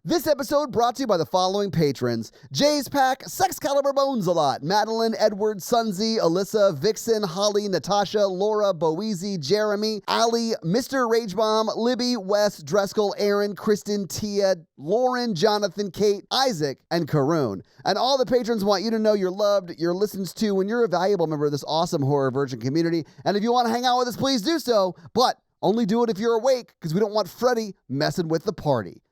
This episode brought to you by the following patrons: Jay's Pack, Sex Caliber Bones a Lot, Madeline, Edward, Sunzi, Alyssa, Vixen, Holly, Natasha, Laura, Boezy, Jeremy, Ali, Mr. Ragebomb, Libby, Wes, Dreskel, Aaron, Kristen, Tia, Lauren, Jonathan, Kate, Isaac, and Karoon. And all the patrons want you to know you're loved, you're listened to, and you're a valuable member of this awesome Horror Virgin community. And if you want to hang out with us, please do so, but only do it if you're awake, because we don't want Freddy messing with the party.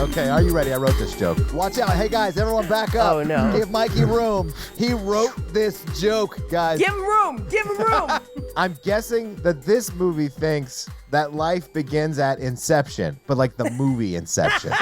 Okay, are you ready? I wrote this joke. Watch out. Hey, guys, everyone back up. Oh, no. Give Mikey room. He wrote this joke, guys. Give him room. Give him room. I'm guessing that this movie thinks that life begins at inception, but like the movie Inception.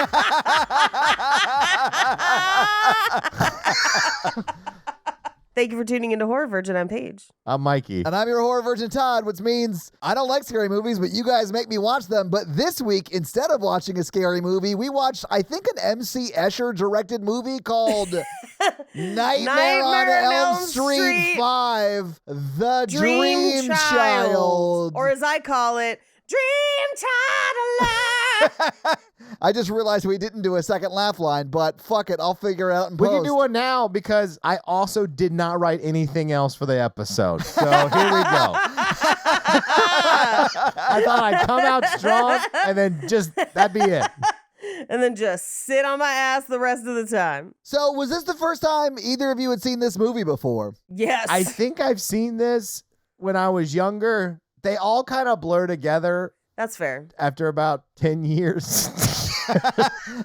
Thank you for tuning into Horror Virgin. I'm Paige. I'm Mikey. And I'm your Horror Virgin Todd, which means I don't like scary movies, but you guys make me watch them. But this week, instead of watching a scary movie, we watched, I think, an M.C. Escher directed movie called Nightmare on Elm Street 5, The Dream Child. Or as I call it, Dream Child Alive. I just realized we didn't do a second laugh line, but fuck it, I'll figure it out in We post. can do one now because I also did not write anything else for the episode. So here we go. I thought I'd come out strong and then just, that'd be it. And then just sit on my ass the rest of the time. So was this the first time either of you had seen this movie before? Yes. I think I've seen this when I was younger. They all kind of blur together. That's fair. After about 10 years.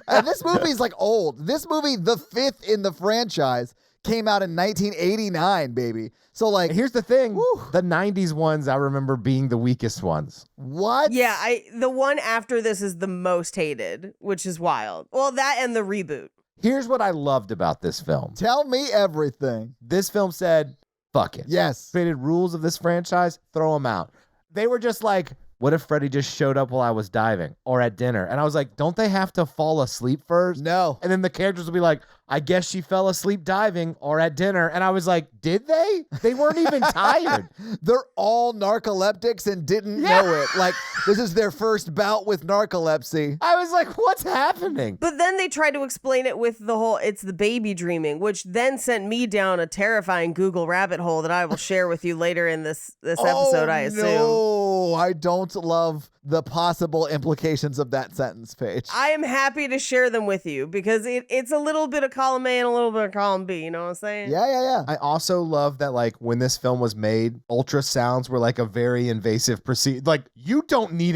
And this movie's like old. This movie, the fifth in the franchise, came out in 1989, baby. So like, here's the thing. Whew. The 90s ones I remember being the weakest ones. What? Yeah, the one after this is the most hated, which is wild. Well, that and the reboot. Here's what I loved about this film. Tell me everything. This film said, fuck it. Yes. Created rules of this franchise, throw them out. They were just like, what if Freddy just showed up while I was diving or at dinner? And I was like, don't they have to fall asleep first? No. And then the characters would be like, I guess she fell asleep diving or at dinner. And I was like, did they? They weren't even tired. They're all narcoleptics and didn't know it. Like, this is their first bout with narcolepsy. I was like, what's happening? But then they tried to explain it with the whole, it's the baby dreaming, which then sent me down a terrifying Google rabbit hole that I will share with you later in this episode, I assume. No, I don't love the possible implications of that sentence, Paige. I am happy to share them with you because it's a little bit of column A and a little bit of column B. You know what I'm saying? Yeah. I also love that, like, when this film was made, ultrasounds were like a very invasive procedure. Like, you don't need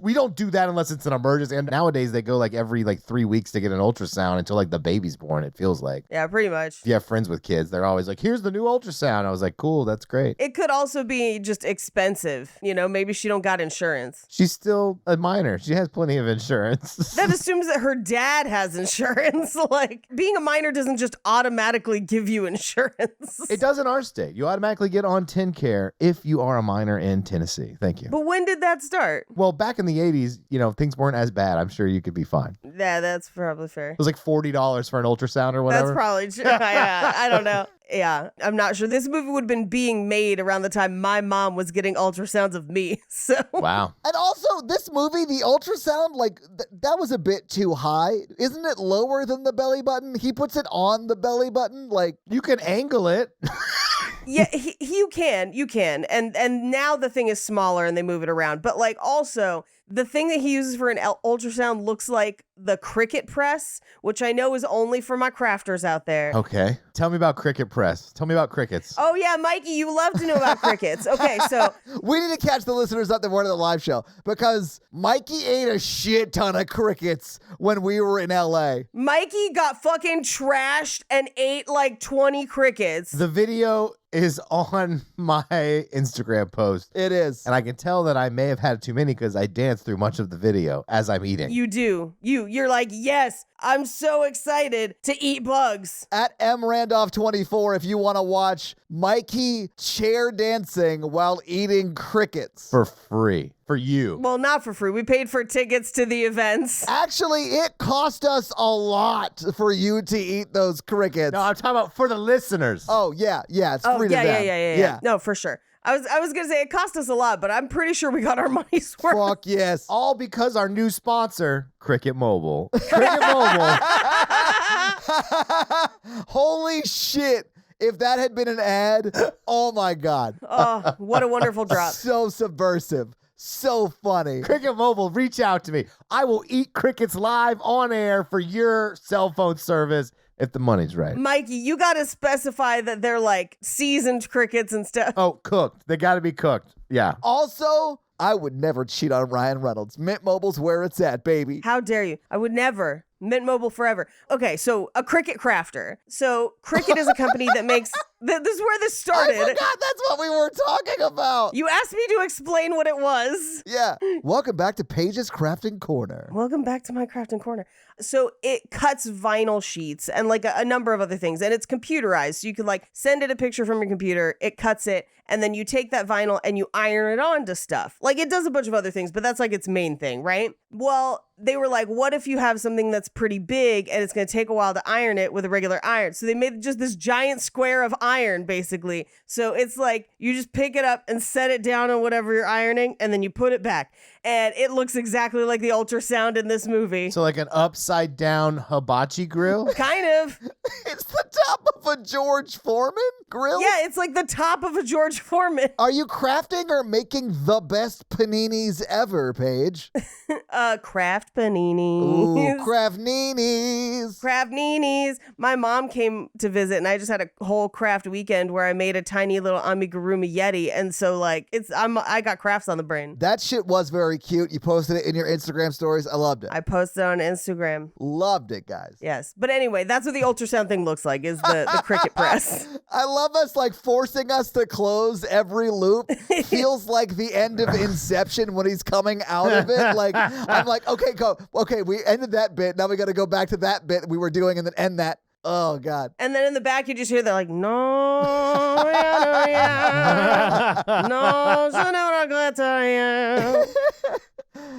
we don't do that unless it's an emergency. And nowadays they go like every 3 weeks to get an ultrasound until like the baby's born, it feels like. Yeah, pretty much. If you have friends with kids, they're always like, here's the new ultrasound. I was like, cool, that's great. It could also be just expensive. You know, maybe she don't got insurance. She's still a minor. She has plenty of insurance. That assumes that her dad has insurance. Like, being a minor doesn't just automatically give you insurance. It does in our state. You automatically get on TennCare if you are a minor in Tennessee. Thank you. But when did that start? Well, back in the 80s, things weren't as bad. I'm sure you could be fine. Yeah, that's probably fair. It was like $40 for an ultrasound or whatever. That's probably true. Yeah, I don't know. Yeah, I'm not sure. This movie would have been being made around the time my mom was getting ultrasounds of me. So Wow. And also, this movie, the ultrasound, that was a bit too high. Isn't it lower than the belly button? He puts it on the belly button. Like, You can angle it. yeah, you can. And now the thing is smaller and they move it around. But also the thing that he uses for an ultrasound looks like the cricket press, which I know is only for my crafters out there. Okay. Tell me about cricket press. Tell me about crickets. Oh yeah, Mikey, you love to know about crickets. Okay, so we need to catch the listeners up that weren't at the live show because Mikey ate a shit ton of crickets when we were in LA. Mikey got fucking trashed and ate like 20 crickets. The video is on my Instagram post. It is. And I can tell that I may have had too many because I danced glance through much of the video as I'm eating. You do. You're like, yes, I'm so excited to eat bugs. At M Randolph 24, if you want to watch Mikey chair dancing while eating crickets. For free. For you. Well, not for free. We paid for tickets to the events. Actually, it cost us a lot for you to eat those crickets. No, I'm talking about for the listeners. Oh, yeah, it's Oh, free to them. yeah. No, for sure. I was gonna say it cost us a lot, but I'm pretty sure we got our money's worth. Fuck yes. All because our new sponsor, Cricket Mobile. Cricket Mobile. Holy shit. If that had been an ad, oh my God. Oh, what a wonderful drop. So subversive. So funny. Cricket Mobile, reach out to me. I will eat crickets live on air for your cell phone service if the money's right. Mikey, you got to specify that they're like seasoned crickets and stuff. Oh, cooked. They got to be cooked. Yeah. Also, I would never cheat on Ryan Reynolds. Mint Mobile's where it's at, baby. How dare you? I would never. Mint Mobile forever. Okay, so a cricket crafter. So Cricket is a company that makes... this is where this started. I forgot that's what we were talking about. You asked me to explain what it was. Yeah. Welcome back to Paige's Crafting Corner. Welcome back to my crafting corner. So it cuts vinyl sheets and like a number of other things, and it's computerized. So you can like send it a picture from your computer, it cuts it, and then you take that vinyl and you iron it onto stuff. Like it does a bunch of other things, but that's like its main thing, right? Well, they were like, what if you have something that's pretty big and it's going to take a while to iron it with a regular iron? So they made just this giant square of iron, basically. So it's like you just pick it up and set it down on whatever you're ironing, and then you put it back. And it looks exactly like the ultrasound in this movie. So like an upside down hibachi grill? Kind of. It's the top of a George Foreman grill? Yeah, it's like the top of a George Foreman. Are you crafting or making the best paninis ever, Paige? Craft paninis. Ooh, craft ninis. Craft ninis. My mom came to visit, and I just had a whole craft weekend where I made a tiny little amigurumi yeti, and so like I got crafts on the brain. That shit was very cute. You posted it in your Instagram stories. I loved it. I posted on Instagram. Loved it, guys. Yes, but anyway, that's what the ultrasound thing looks like. Is the cricket press. I love us like forcing us to close every loop. Feels like the end of Inception when he's coming out of it. Like I'm like, okay, go. Okay, we ended that bit. Now we got to go back to that bit we were doing and then end that. Oh God. And then in the back you just hear they're like, no, yeah, no, so no, Greta.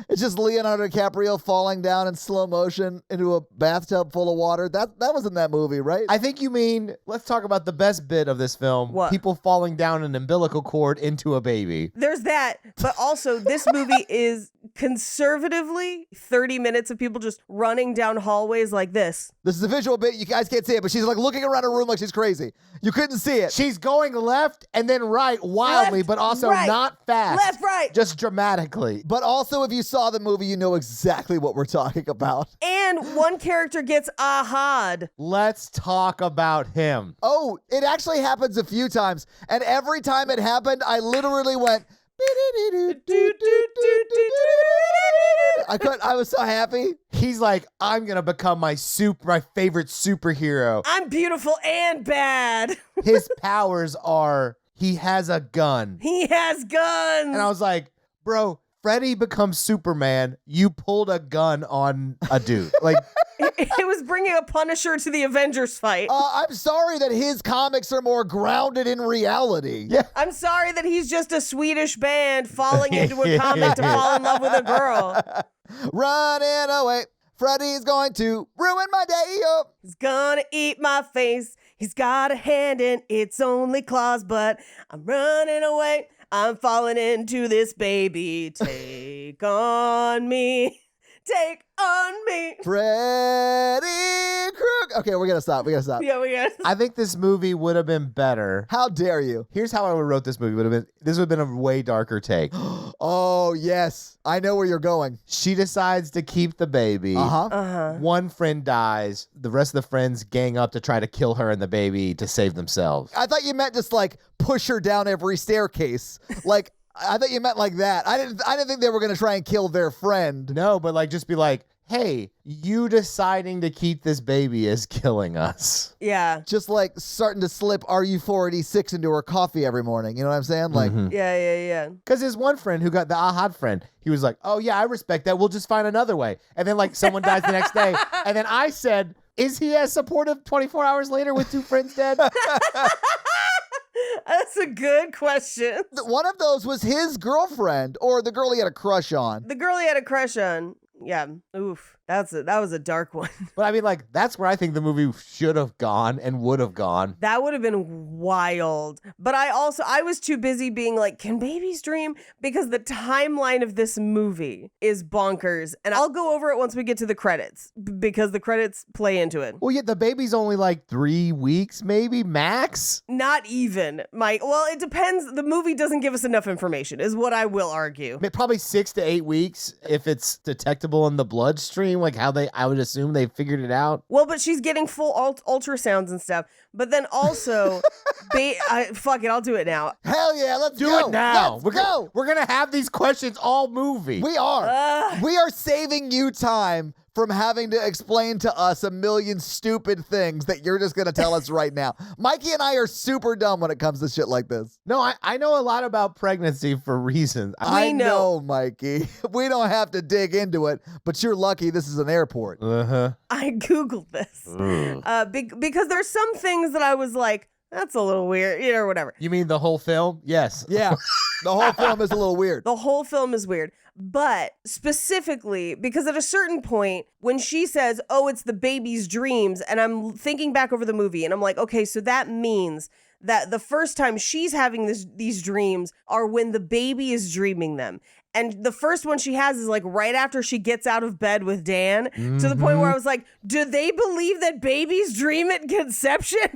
It's just Leonardo DiCaprio falling down in slow motion into a bathtub full of water. That was in that movie, right? I think you mean, let's talk about the best bit of this film. What? People falling down an umbilical cord into a baby. There's that, but also this movie is conservatively 30 minutes of people just running down hallways like this. This is a visual bit. You guys can't see it, but she's like looking around her room like she's crazy. You couldn't see it. She's going left and then right wildly, Left, but also right. not fast. Left, right. Just dramatically. But also, if you saw the movie, you know exactly what we're talking about. And one character gets aha'd. Let's talk about him. Oh, it actually happens a few times. And every time it happened, I literally went... I was so happy. He's like, I'm going to become my favorite superhero. I'm beautiful and bad. His powers are, he has a gun. He has guns. And I was like, bro, Freddy becomes Superman. You pulled a gun on a dude. Like, It was bringing a Punisher to the Avengers fight. I'm sorry that his comics are more grounded in reality. yeah. I'm sorry that he's just a Swedish band falling into a comic to fall in love with a girl. Running away. Freddy's going to ruin my day. He's gonna eat my face. He's got a hand in its only claws, but I'm running away. I'm falling into this baby. Take on me. Take on me. Freddy Krueger. Okay, we gotta stop. Yeah, we got. I think this movie would have been better. How dare you? Here's how I would have wrote this movie. This would have been a way darker take. Oh, yes. I know where you're going. She decides to keep the baby. Uh-huh. One friend dies. The rest of the friends gang up to try to kill her and the baby to save themselves. I thought you meant just like push her down every staircase. I thought you meant like that. I didn't think they were gonna try and kill their friend. No, but like just be like, hey, you deciding to keep this baby is killing us. Yeah. Just like starting to slip RU486 into her coffee every morning. You know what I'm saying? Like, Yeah. Because his one friend who got the Ahad friend, he was like, oh, yeah, I respect that. We'll just find another way. And then, like, someone dies the next day. And then I said, is he as supportive 24 hours later with 2 friends dead? That's a good question. one of those was his girlfriend or the girl he had a crush on. The girl he had a crush on. Yeah. Oof. That was a dark one. But I mean, like, that's where I think the movie should have gone and would have gone. That would have been wild. But I was too busy being like, can babies dream? Because the timeline of this movie is bonkers. And I'll go over it once we get to the credits because the credits play into it. Well, yeah, the baby's only like 3 weeks, maybe, max. Not even, Mike. Well, it depends. The movie doesn't give us enough information, is what I will argue. Probably 6 to 8 weeks if it's detectable in the bloodstream, like how I would assume they figured it out. Well, but she's getting full ultrasounds and stuff. But then also, fuck it, I'll do it now. Hell yeah, let's Do go. it now. Let's go. We're going to have these questions all movie. We are. We are saving you time from having to explain to us a million stupid things that you're just going to tell us right now. Mikey and I are super dumb when it comes to shit like this. No, I know a lot about pregnancy for reasons. I know, Mikey. We don't have to dig into it, but you're lucky this is an airport. Uh-huh. I Googled this because there's some things that I was like, that's a little weird, or whatever. You mean the whole film? Yes. Yeah. The whole film is a little weird. The whole film is weird. But specifically, because at a certain point, when she says, oh, it's the baby's dreams, and I'm thinking back over the movie, and I'm like, okay, so that means that the first time she's having these dreams are when the baby is dreaming them. And the first one she has is like right after she gets out of bed with Dan, to the point where I was like, do they believe that babies dream at conception?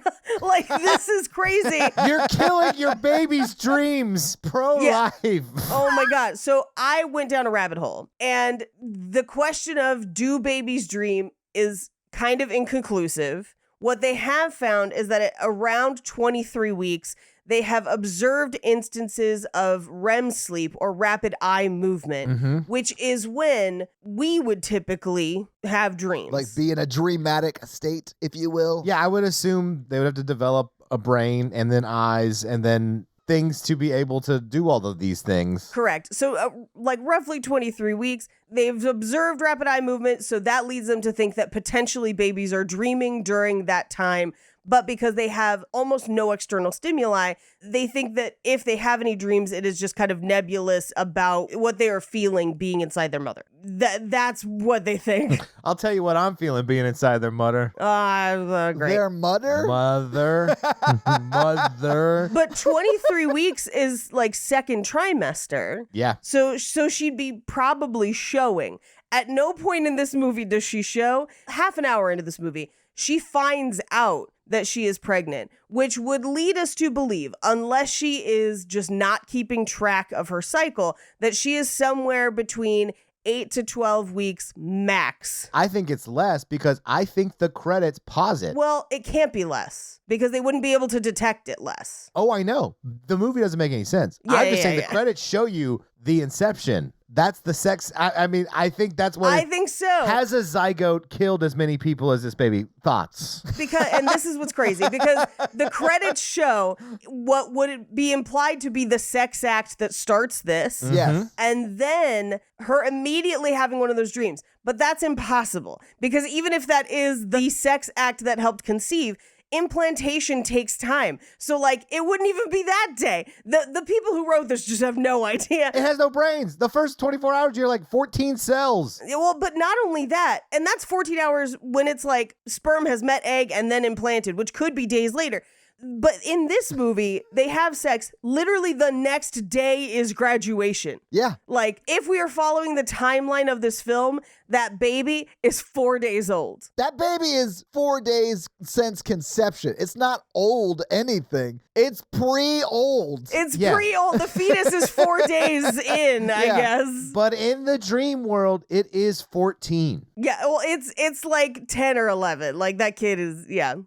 Like, this is crazy. You're killing your baby's dreams. Pro-life. Yeah. Oh my God. So I went down a rabbit hole. And the question of do babies dream is kind of inconclusive. What they have found is that at around 23 weeks, they have observed instances of REM sleep or rapid eye movement, which is when we would typically have dreams. Like be in a dreamatic state, if you will. Yeah, I would assume they would have to develop a brain and then eyes and then things to be able to do all of these things. Correct. So like roughly 23 weeks, they've observed rapid eye movement. So that leads them to think that potentially babies are dreaming during that time. But because they have almost no external stimuli, they think that if they have any dreams, it is just kind of nebulous about what they are feeling being inside their mother. That's what they think. I'll tell you what I'm feeling being inside their mother. Great. Their mother? Mother. Mother. But 23 weeks is like second trimester. Yeah. So she'd be probably showing. At no point in this movie does she show. Half an hour into this movie, she finds out that she is pregnant, which would lead us to believe, unless she is just not keeping track of her cycle, that she is somewhere between 8 to 12 weeks max. I think it's less because I think the credits pause it. Well, it can't be less because they wouldn't be able to detect it less. Oh, I know. The movie doesn't make any sense. I'm just saying the credits show you the inception. That's the sex. I mean, I think that's what I think so. Has a zygote killed as many people as this baby? Thoughts? Because, and this is what's crazy, because the credits show what would be implied to be the sex act that starts this. Yes. And then her immediately having one of those dreams. But that's impossible because even if that is the sex act that helped conceive, implantation takes time. So like it wouldn't even be that day. The people who wrote this just have no idea. It has no brains. The first 24 hours, you're like 14 cells. Well, but not only that, and that's 14 hours when it's like sperm has met egg and then implanted, which could be days later. But in this movie, they have sex literally the next day is graduation. Yeah. Like, if we are following the timeline of this film, that baby is 4 days old. That baby is 4 days since conception. It's not old anything. It's pre-old. It's pre-old. The fetus is 4 days in, I guess. But in the dream world, it is 14. Yeah, well, it's like 10 or 11. Like, that kid is,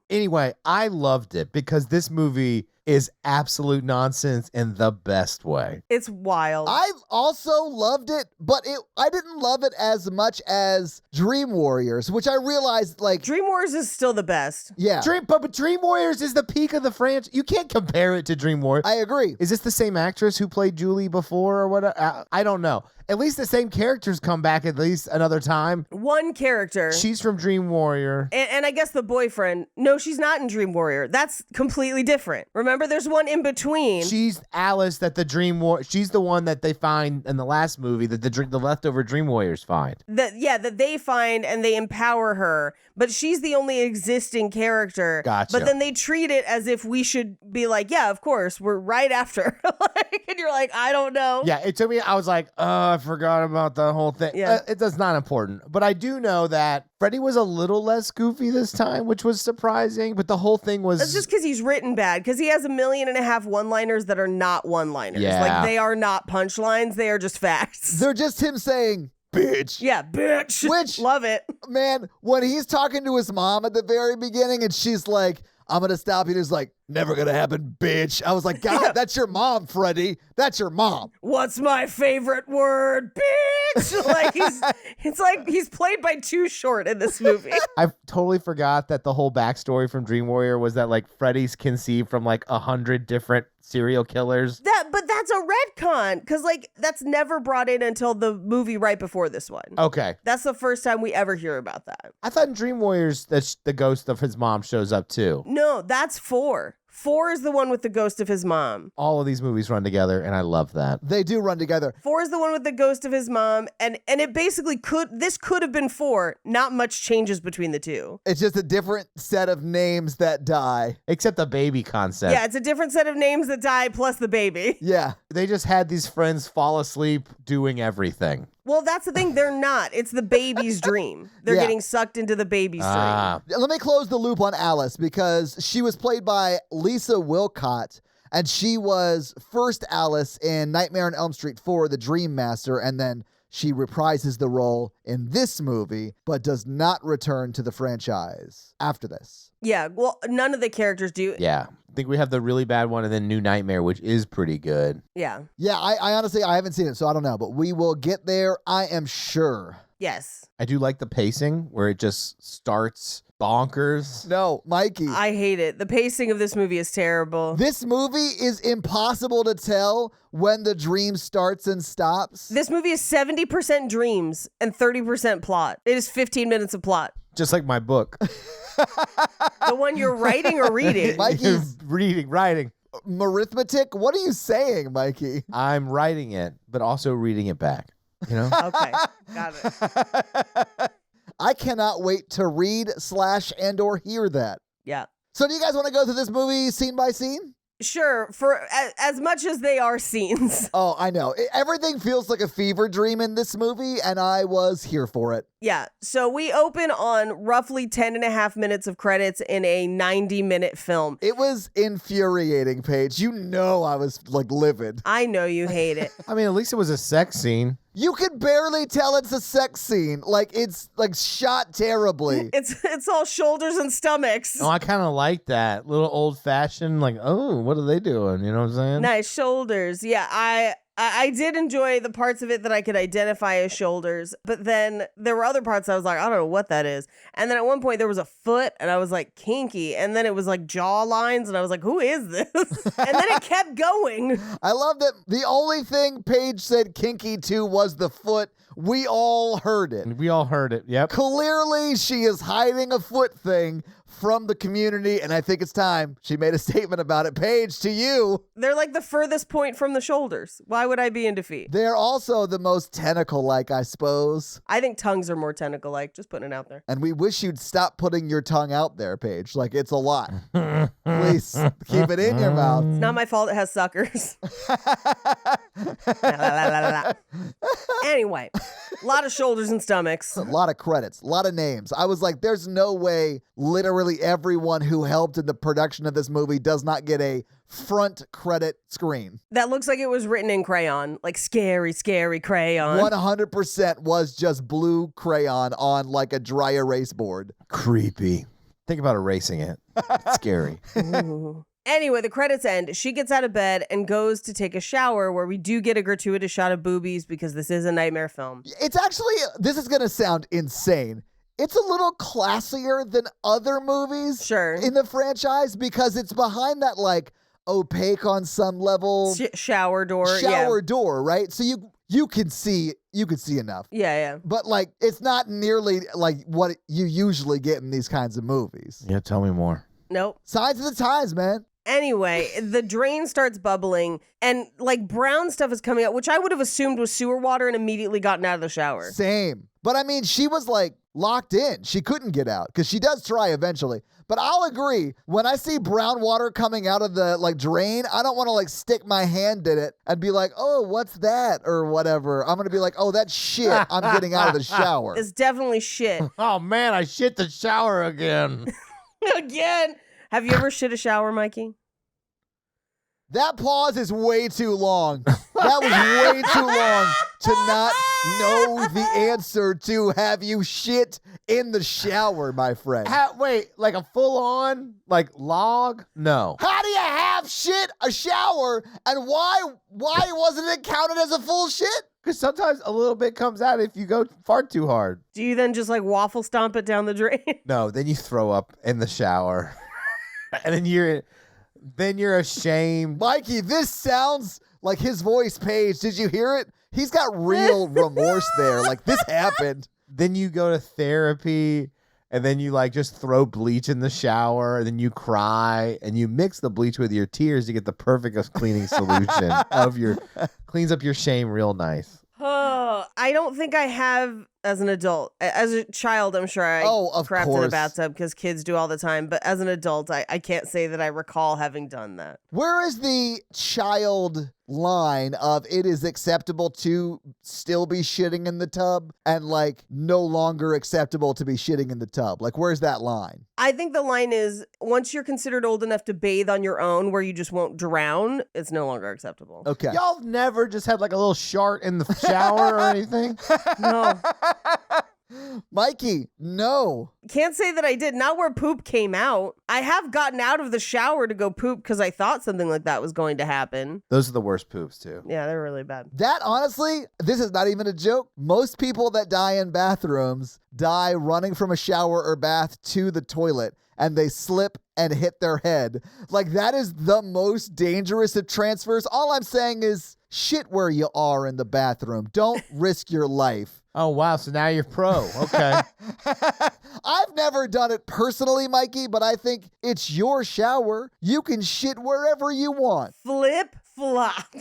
Anyway, I loved it because this movie is absolute nonsense in the best way. It's wild. I also loved it, but I didn't love it as much as Dream Warriors, which I realized, like, Dream Wars is still the best. yeah, But Dream Warriors is the peak of the franchise. You can't compare it to Dream Warriors. I agree. Is this the same actress who played Julie before or what? I don't know. At least the same characters come back at least another time. One character. She's from Dream Warrior. And I guess the boyfriend. No, she's not in Dream Warrior. That's completely different. Remember, there's one in between. She's Alice that the Dream War. She's the one that they find in the last movie that the leftover Dream Warriors find. That they find and they empower her. But she's the only existing character. Gotcha. But then they treat it as if we should be like, yeah, of course, we're right after. And you're like, I don't know. Yeah, it took me. I was like, I forgot about the whole thing. Yeah. That's not important. But I do know that Freddy was a little less goofy this time, which was surprising. But the whole thing was. That's just because he's written bad. Because he has 1.5 million one-liners that are not one-liners. Yeah. Like, they are not punchlines. They are just facts. They're just him saying, bitch. Yeah, bitch. Which- Love it. Man, when he's talking to his mom at the very beginning and she's like, I'm going to stop you. And he's like, never going to happen, bitch. I was like, God, Yeah. that's your mom, Freddy. That's your mom. What's my favorite word? Bitch. It's like he's played by Too Short in this movie. I totally forgot that the whole backstory from Dream Warrior was that like Freddy's conceived from like 100 different serial killers. But that's a retcon because like that's never brought in until the movie right before this one. Okay. That's the first time we ever hear about that. I thought in Dream Warriors that the ghost of his mom shows up too. No, that's 4. 4 is the one with the ghost of his mom. All of these movies run together, and I love that. They do run together. 4 is the one with the ghost of his mom, and it basically could have been 4. Not much changes between the two. It's just a different set of names that die. Except the baby concept. Yeah, it's a different set of names that die plus the baby. Yeah. They just had these friends fall asleep doing everything. Well, that's the thing. They're not. It's the baby's dream. They're Yeah. getting sucked into the baby's Ah. Let me close the loop on Alice because she was played by Lisa Wilcott, and she was first Alice in Nightmare on Elm Street 4, The Dream Master, and then she reprises the role in this movie, but does not return to the franchise after this. dream. Yeah, well, none of the characters do. Yeah. I think we have the really bad one and then New Nightmare, which is pretty good. Yeah. Yeah, I honestly, I haven't seen it, so I don't know, but we will get there, I am sure. Yes. I do like the pacing where it just starts bonkers. No, Mikey. I hate it. The pacing of this movie is terrible. This movie is impossible to tell when the dream starts and stops. This movie is 70% dreams and 30% plot. It is 15 minutes of plot. Just like my book. The one you're writing or reading. Mikey's writing. arithmetic? What are you saying, Mikey? I'm writing it, but also reading it back. You know? Okay, got it. I cannot wait to read / and or hear that. Yeah. So do you guys want to go through this movie scene by scene? Sure, for as much as they are scenes. Oh, I know. Everything feels like a fever dream in this movie, and I was here for it. Yeah, so we open on roughly 10.5 minutes of credits in a 90-minute film. It was infuriating, Paige. You know I was, like, livid. I know you hate it. I mean, at least it was a sex scene. You can barely tell it's a sex scene. Like, it's, like, shot terribly. It's all shoulders and stomachs. Oh, I kind of like that. Little old fashioned, like, oh, what are they doing? You know what I'm saying? Nice shoulders. Yeah, I did enjoy the parts of it that I could identify as shoulders, but then there were other parts I was like, I don't know what that is. And then at one point there was a foot and I was like, kinky. And then it was like jaw lines and I was like, who is this? And then it kept going. I love that the only thing Paige said kinky to was the foot. We all heard it. And we all heard it. Yep. Clearly, she is hiding a foot thing from the community, and I think it's time she made a statement about it. Paige, to you. They're like the furthest point from the shoulders. Why would I be in defeat? They're also the most tentacle-like, I suppose. I think tongues are more tentacle-like. Just putting it out there. And we wish you'd stop putting your tongue out there, Paige. Like, it's a lot. Please, keep it in your mouth. It's not my fault it has suckers. Anyway, a lot of shoulders and stomachs. A lot of credits, a lot of names. I was like, there's no way literally everyone who helped in the production of this movie does not get a front credit screen. That looks like it was written in crayon, like scary, scary crayon. 100% was just blue crayon on like a dry erase board. Creepy. Think about erasing it. It's scary. Ooh. Anyway, the credits end. She gets out of bed and goes to take a shower, where we do get a gratuitous shot of boobies because this is a nightmare film. It's actually, this is going to sound insane. It's a little classier than other movies Sure. in the franchise because it's behind that like opaque on some level Shower door. door, right? So you can see enough. Yeah. But like it's not nearly like what you usually get in these kinds of movies. Yeah, tell me more. Nope. Signs of the times, man. Anyway, the drain starts bubbling and like brown stuff is coming out, which I would have assumed was sewer water and immediately gotten out of the shower. Same. But I mean, she was like locked in. She couldn't get out because she does try eventually. But I'll agree, when I see brown water coming out of the like drain, I don't want to like stick my hand in it and be like, oh, what's that? Or whatever. I'm going to be like, oh, that's shit. I'm getting out of the shower. It's definitely shit. Oh man, I shit the shower again. Again. Have you ever shit a shower, Mikey? That pause is way too long. That was way too long to not know the answer to have you shit in the shower, my friend. Wait, like a full-on like log? No. How do you have shit a shower and why wasn't it counted as a full shit? Because sometimes a little bit comes out if you go fart too hard. Do you then just like waffle stomp it down the drain? No, then you throw up in the shower. And then you're ashamed. Mikey, this sounds like his voice page. Did you hear it? He's got real remorse there. Like this happened. Then you go to therapy and then you like just throw bleach in the shower and then you cry and you mix the bleach with your tears to get the perfect cleaning solution cleans up your shame real nice. Oh, I don't think I have as an adult. As a child, I'm sure I of crapped in course. the bathtub because kids do all the time. But as an adult, I can't say that I recall having done that. Where is the child line of it is acceptable to still be shitting in the tub and like no longer acceptable to be shitting in the tub? Like, where's that line? I think the line is once you're considered old enough to bathe on your own where you just won't drown, it's no longer acceptable. Okay. Y'all have never just had like a little shart in the shower or anything? No. Mikey, no. Can't say that I did. Not where poop came out. I have gotten out of the shower to go poop because I thought something like that was going to happen. Those are the worst poops too. Yeah, they're really bad. That honestly, this is not even a joke. Most people that die in bathrooms die running from a shower or bath to the toilet and they slip and hit their head. Like that is the most dangerous of transfers. All I'm saying is shit where you are in the bathroom. Don't risk your life. Oh, wow. So now you're pro. Okay. I've never done it personally, Mikey, but I think it's your shower. You can shit wherever you want. Flip flop.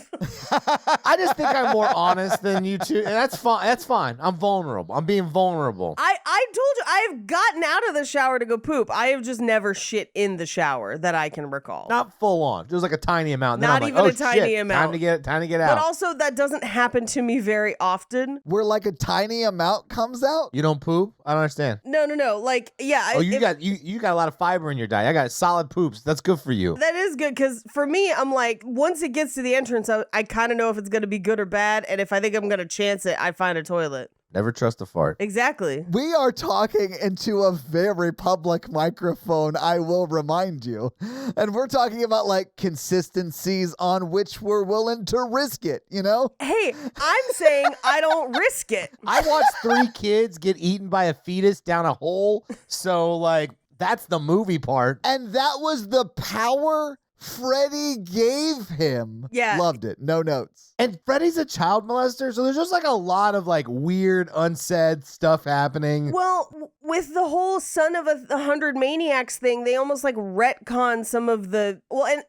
I just think I'm more honest than you two. And that's fine. That's fine. I'm vulnerable. I'm being vulnerable. I told you I've gotten out of the shower to go poop. I have just never shit in the shower that I can recall. Not full on. Just like a tiny amount. And then Not I'm even like, a oh, tiny shit. amount. Time to get out. But also that doesn't happen to me very often. Where like a tiny amount comes out? You don't poop? I don't understand. No. Like, yeah. Oh, you got a lot of fiber in your diet. I got solid poops. That's good for you. That is good because for me, I'm like, once it gets to the entrance, I kind of know if it's going to be good or bad. And if I think I'm going to chance it, I find a toilet. Never trust a fart. Exactly. We are talking into a very public microphone, I will remind you. And we're talking about like consistencies on which we're willing to risk it, you know? Hey, I'm saying I don't risk it. I watched 3 kids get eaten by a fetus down a hole. So, like, that's the movie part. And that was the power Freddy gave him. Yeah. Loved it. No notes. And Freddy's a child molester, so there's just like a lot of like weird, unsaid stuff happening. Well, with the whole son of 100 maniacs thing, they almost like retcon some of the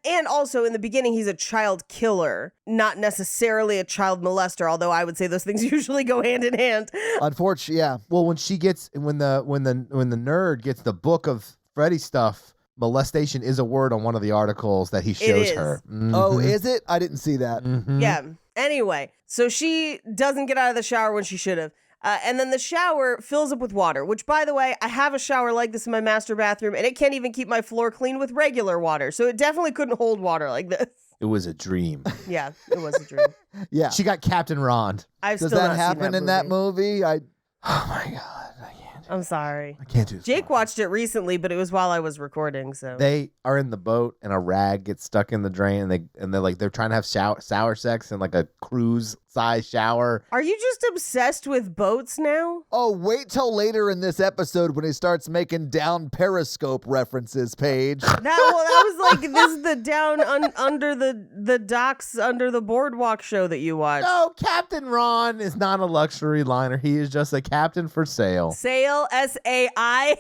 and also in the beginning he's a child killer, not necessarily a child molester, although I would say those things usually go hand in hand. Unfortunately, yeah. Well, when the nerd gets the book of Freddy stuff, molestation is a word on one of the articles that he shows her. Mm-hmm. Oh, is it? I didn't see that. Mm-hmm. Yeah. Anyway, so she doesn't get out of the shower when she should have. And then the shower fills up with water, which, by the way, I have a shower like this in my master bathroom, and it can't even keep my floor clean with regular water. So it definitely couldn't hold water like this. It was a dream. Yeah, it was a dream. Yeah. She got Captain Ron. I've Does still that not happen seen in that movie? Oh my God. I can't I'm sorry. I can't do this. Jake watched it recently, but it was while I was recording, so. They are in the boat and a rag gets stuck in the drain and they're trying to have sour sex in like a cruise size shower. Are you just obsessed with boats now? Oh, wait till later in this episode when he starts making down Periscope references, Paige. That was like, this is the down under the docks, under the boardwalk show that you watched. No, Captain Ron is not a luxury liner. He is just a captain for sale. Sail, S-A-I-L.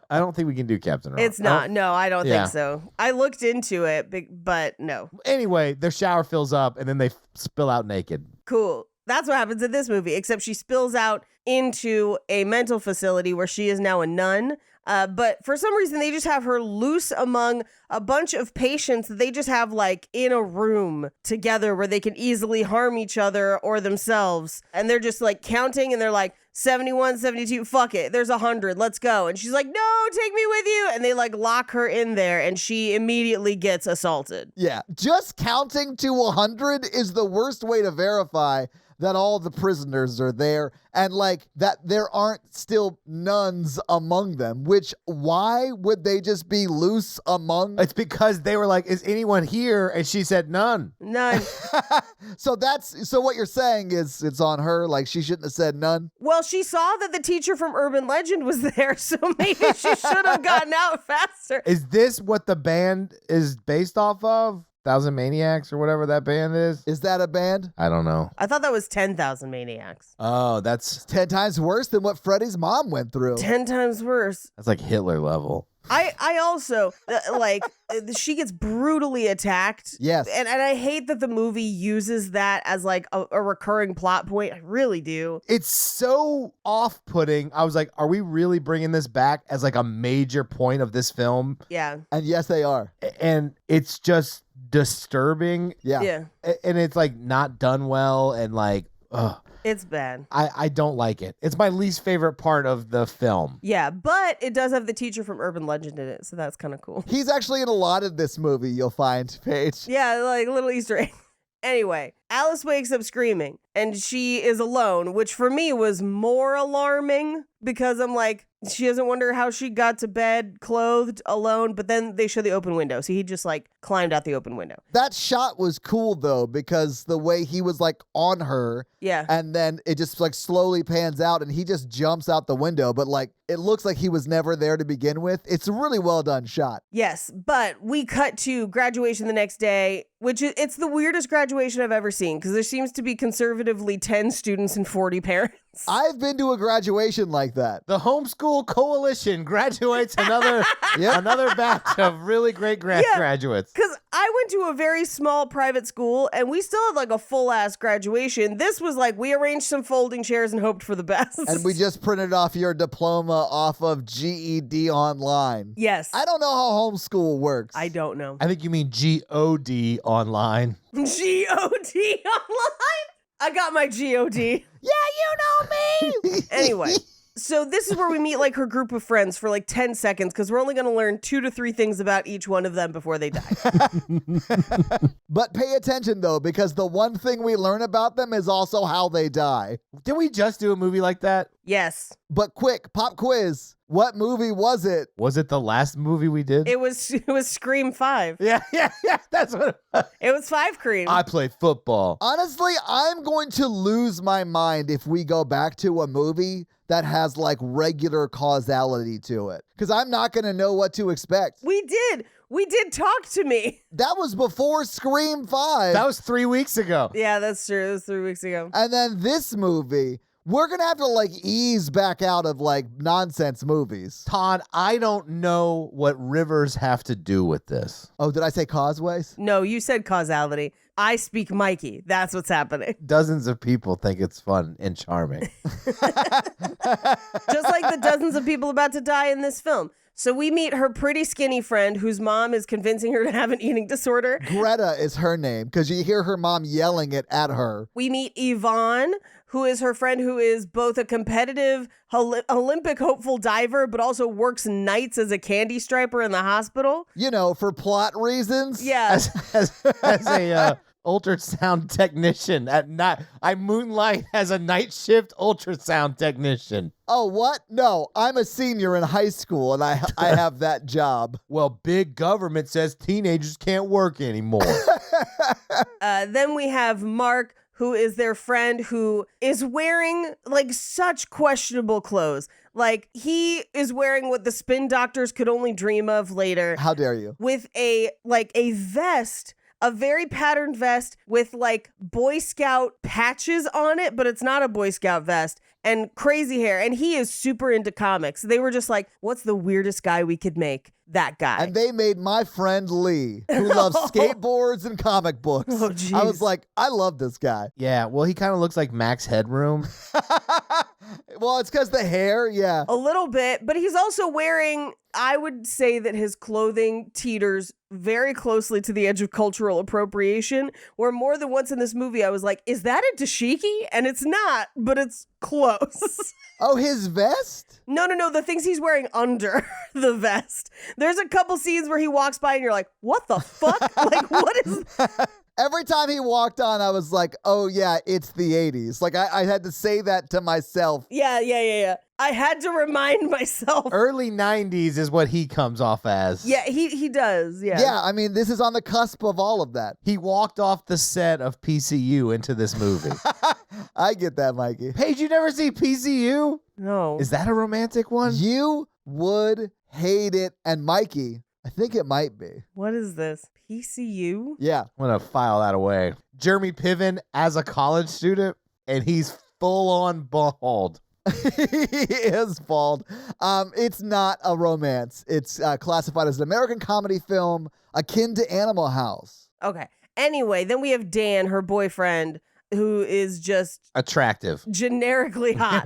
I don't think we can do Captain Ron. It's not. No, I don't think so. I looked into it, but no. Anyway, their shower fills up and then they spill out naked. Cool. That's what happens in this movie, except she spills out into a mental facility where she is now a nun. But for some reason, they just have her loose among a bunch of patients that they just have like in a room together where they can easily harm each other or themselves. And they're just like counting and they're like, 71, 72, fuck it. There's 100. Let's go. And she's like, no, take me with you. And they like lock her in there and she immediately gets assaulted. Yeah, just counting to 100 is the worst way to verify that all the prisoners are there and like that there aren't still nuns among them, which why would they just be loose among? It's because they were like, is anyone here? And she said none. None. So what you're saying is it's on her, like she shouldn't have said none. Well, she saw that the teacher from Urban Legend was there, so maybe she should have gotten out faster. Is this what the band is based off of? Thousand Maniacs or whatever that band is? Is that a band? I don't know. I thought that was 10,000 Maniacs. Oh, that's 10 times worse than what Freddy's mom went through. 10 times worse. like Hitler level. I also, she gets brutally attacked. Yes. And I hate that the movie uses that as like a recurring plot point. I really do. It's so off-putting. I was like, are we really bringing this back as like a major point of this film? Yeah. And yes, they are. And it's just disturbing. Yeah. Yeah. And it's like not done well and like, ugh. It's bad. I don't like it. It's my least favorite part of the film. Yeah, but it does have the teacher from Urban Legend in it, so that's kind of cool. He's actually in a lot of this movie, you'll find, Paige. Yeah, like a little Easter egg. Anyway, Alice wakes up screaming, and she is alone, which for me was more alarming because I'm like, she doesn't wonder how she got to bed clothed alone, but then they show the open window. So he just like climbed out the open window. That shot was cool though, because the way he was like on her, Yeah. and then it just like slowly pans out and he just jumps out the window, but like it looks like he was never there to begin with. It's a really well done shot. Yes, but we cut to graduation the next day, which it's the weirdest graduation I've ever seen because there seems to be conservatively 10 students and 40 parents. I've been to a graduation like that. The Homeschool Coalition graduates another batch of really great graduates. Because I went to a very small private school and we still had like a full ass graduation. This was like we arranged some folding chairs and hoped for the best. And we just printed off your diploma off of GED online. Yes. I don't know how homeschool works. I don't know. I think you mean GOD online. GOD online? I got my GOD. Yeah, you know me. Anyway, so this is where we meet like her group of friends for like 10 seconds because we're only going to learn 2 to 3 things about each one of them before they die. But pay attention though, because the one thing we learn about them is also how they die. Did we just do a movie like that? Yes. But quick, pop quiz. What movie was it? Was it the last movie we did? It was Scream 5. Yeah. That's what It was 5 Cream. I play football. Honestly, I'm going to lose my mind if we go back to a movie that has like regular causality to it. Because I'm not going to know what to expect. We did Talk to Me. That was before Scream 5. That was 3 weeks ago. Yeah, that's true. It was 3 weeks ago. And then this movie, we're going to have to like ease back out of like nonsense movies. Todd, I don't know what rivers have to do with this. Oh, did I say causeways? No, you said causality. I speak Mikey. That's what's happening. Dozens of people think it's fun and charming. Just like the dozens of people about to die in this film. So we meet her pretty skinny friend whose mom is convincing her to have an eating disorder. Greta is her name because you hear her mom yelling it at her. We meet Yvonne, who is her friend who is both a competitive Olympic hopeful diver, but also works nights as a candy striper in the hospital. You know, for plot reasons. Yeah. As a ultrasound technician at night. I moonlight as a night shift ultrasound technician. Oh, what? No, I'm a senior in high school and I have that job. Well, big government says teenagers can't work anymore. Then we have Mark, who is their friend who is wearing like such questionable clothes. Like he is wearing what the spin doctors could only dream of later. How dare you? With a vest, a very patterned vest with like Boy Scout patches on it, but it's not a Boy Scout vest, and crazy hair. And he is super into comics. They were just like, what's the weirdest guy we could make? That guy. And they made my friend Lee, who loves skateboards and comic books. Oh, geez. I was like, I love this guy. Yeah, well, he kind of looks like Max Headroom. Well, it's because the hair, yeah. A little bit, but he's also wearing, I would say that his clothing teeters very closely to the edge of cultural appropriation, where more than once in this movie I was like, is that a dashiki? And it's not, but it's close. Oh, his vest? No, the things he's wearing under the vest. There's a couple scenes where he walks by and you're like, what the fuck? Like, what is... Every time he walked on, I was like, oh, yeah, it's the 80s. Like, I had to say that to myself. Yeah. I had to remind myself. Early 90s is what he comes off as. Yeah, he does, yeah. Yeah, I mean, this is on the cusp of all of that. He walked off the set of PCU into this movie. I get that, Mikey. Paige, you never see PCU? No. Is that a romantic one? You would hate it. And Mikey, I think it might be. What is this? PCU? Yeah. I'm going to file that away. Jeremy Piven as a college student, and he's full on bald. He is bald. It's not a romance. It's classified as an American comedy film akin to Animal House. Okay. Anyway, then we have Dan, her boyfriend, who is just Attractive. generically hot.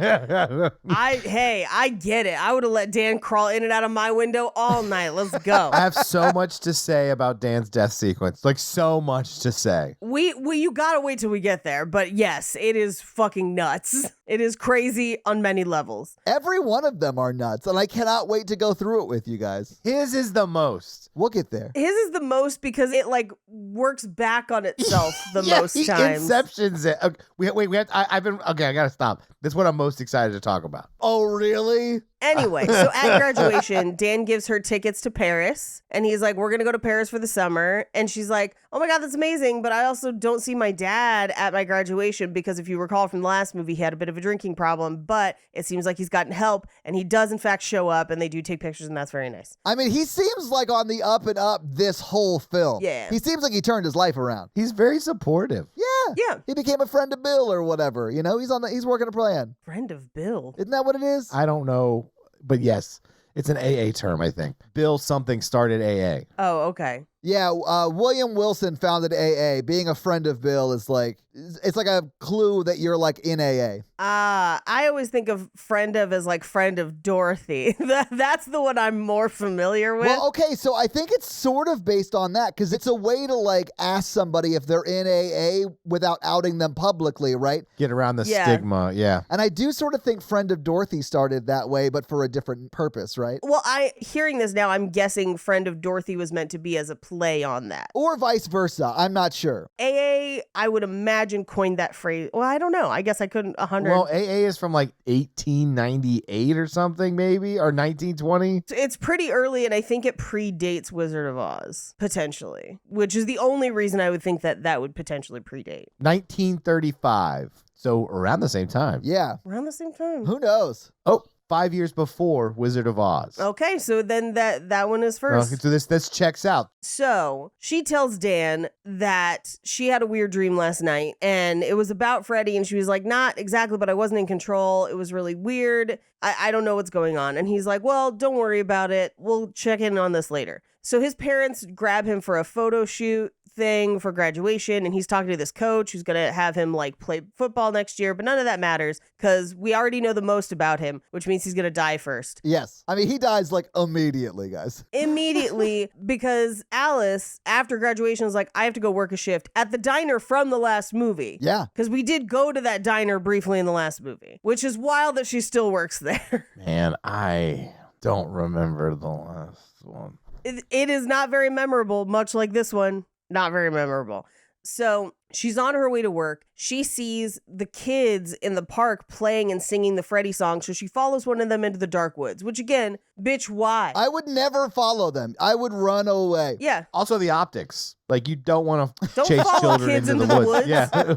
I get it. I would have let Dan crawl in and out of my window all night. Let's go. I have so much to say about Dan's death sequence. Like, so much to say. You gotta wait till we get there, but yes, it is fucking nuts. It is crazy on many levels. Every one of them are nuts, and I cannot wait to go through it with you guys. His is the most. We'll get there. His is the most because it like works back on itself the Yeah, most he times. Inceptions it. Okay, we have. I gotta stop. This is what I'm most excited to talk about. Oh, really? Anyway, so at graduation, Dan gives her tickets to Paris, and he's like, we're going to go to Paris for the summer. And she's like, oh my God, that's amazing. But I also don't see my dad at my graduation because if you recall from the last movie, he had a bit of a drinking problem, but it seems like he's gotten help, and he does in fact show up, and they do take pictures, and that's very nice. I mean, he seems like on the up and up this whole film. Yeah. He seems like he turned his life around. He's very supportive. Yeah. He became a friend of Bill or whatever. You know, he's working a plan. Friend of Bill. Isn't that what it is? I don't know, but yes, it's an AA term, I think. Bill something started AA. Oh, okay. Yeah, William Wilson founded AA. Being a friend of Bill is like, it's like a clue that you're like in AA. I always think of friend of as like friend of Dorothy. That's the one I'm more familiar with. Well, okay, so I think it's sort of based on that because it's a way to like ask somebody if they're in AA without outing them publicly, right? Get around the Yeah. stigma, yeah. And I do sort of think Friend of Dorothy started that way, but for a different purpose, right? Well, hearing this now, I'm guessing friend of Dorothy was meant to be as a play on that. Or vice versa. I'm not sure. AA, I would imagine, coined that phrase. Well, I don't know. I guess I couldn't 100. Well, AA is from like 1898 or something, maybe, or 1920. It's pretty early, and I think it predates Wizard of Oz, potentially, which is the only reason I would think that would potentially predate. 1935. So around the same time. Yeah. Around the same time. Who knows? Oh, 5 years before Wizard of Oz. Okay, so then that one is first. Okay, so this checks out. So she tells Dan that she had a weird dream last night and it was about Freddy, and she was like, not exactly, but I wasn't in control. It was really weird. I don't know what's going on. And he's like, well, don't worry about it. We'll check in on this later. So his parents grab him for a photo shoot thing for graduation, and he's talking to this coach who's going to have him like play football next year, but none of that matters because we already know the most about him, which means he's going to die first. Yes. I mean, he dies like immediately, guys. Immediately, because Alice, after graduation, was like, I have to go work a shift at the diner from the last movie. Yeah. Because we did go to that diner briefly in the last movie, which is wild that she still works there. Man, I don't remember the last one. It is not very memorable, much like this one. Not very memorable. So she's on her way to work. She sees the kids in the park playing and singing the Freddy song. So she follows one of them into the dark woods, which again, bitch, why? I would never follow them. I would run away. Yeah. Also, the optics. Like, you don't want to Don't chase follow children kids into the into the woods. woods. Yeah.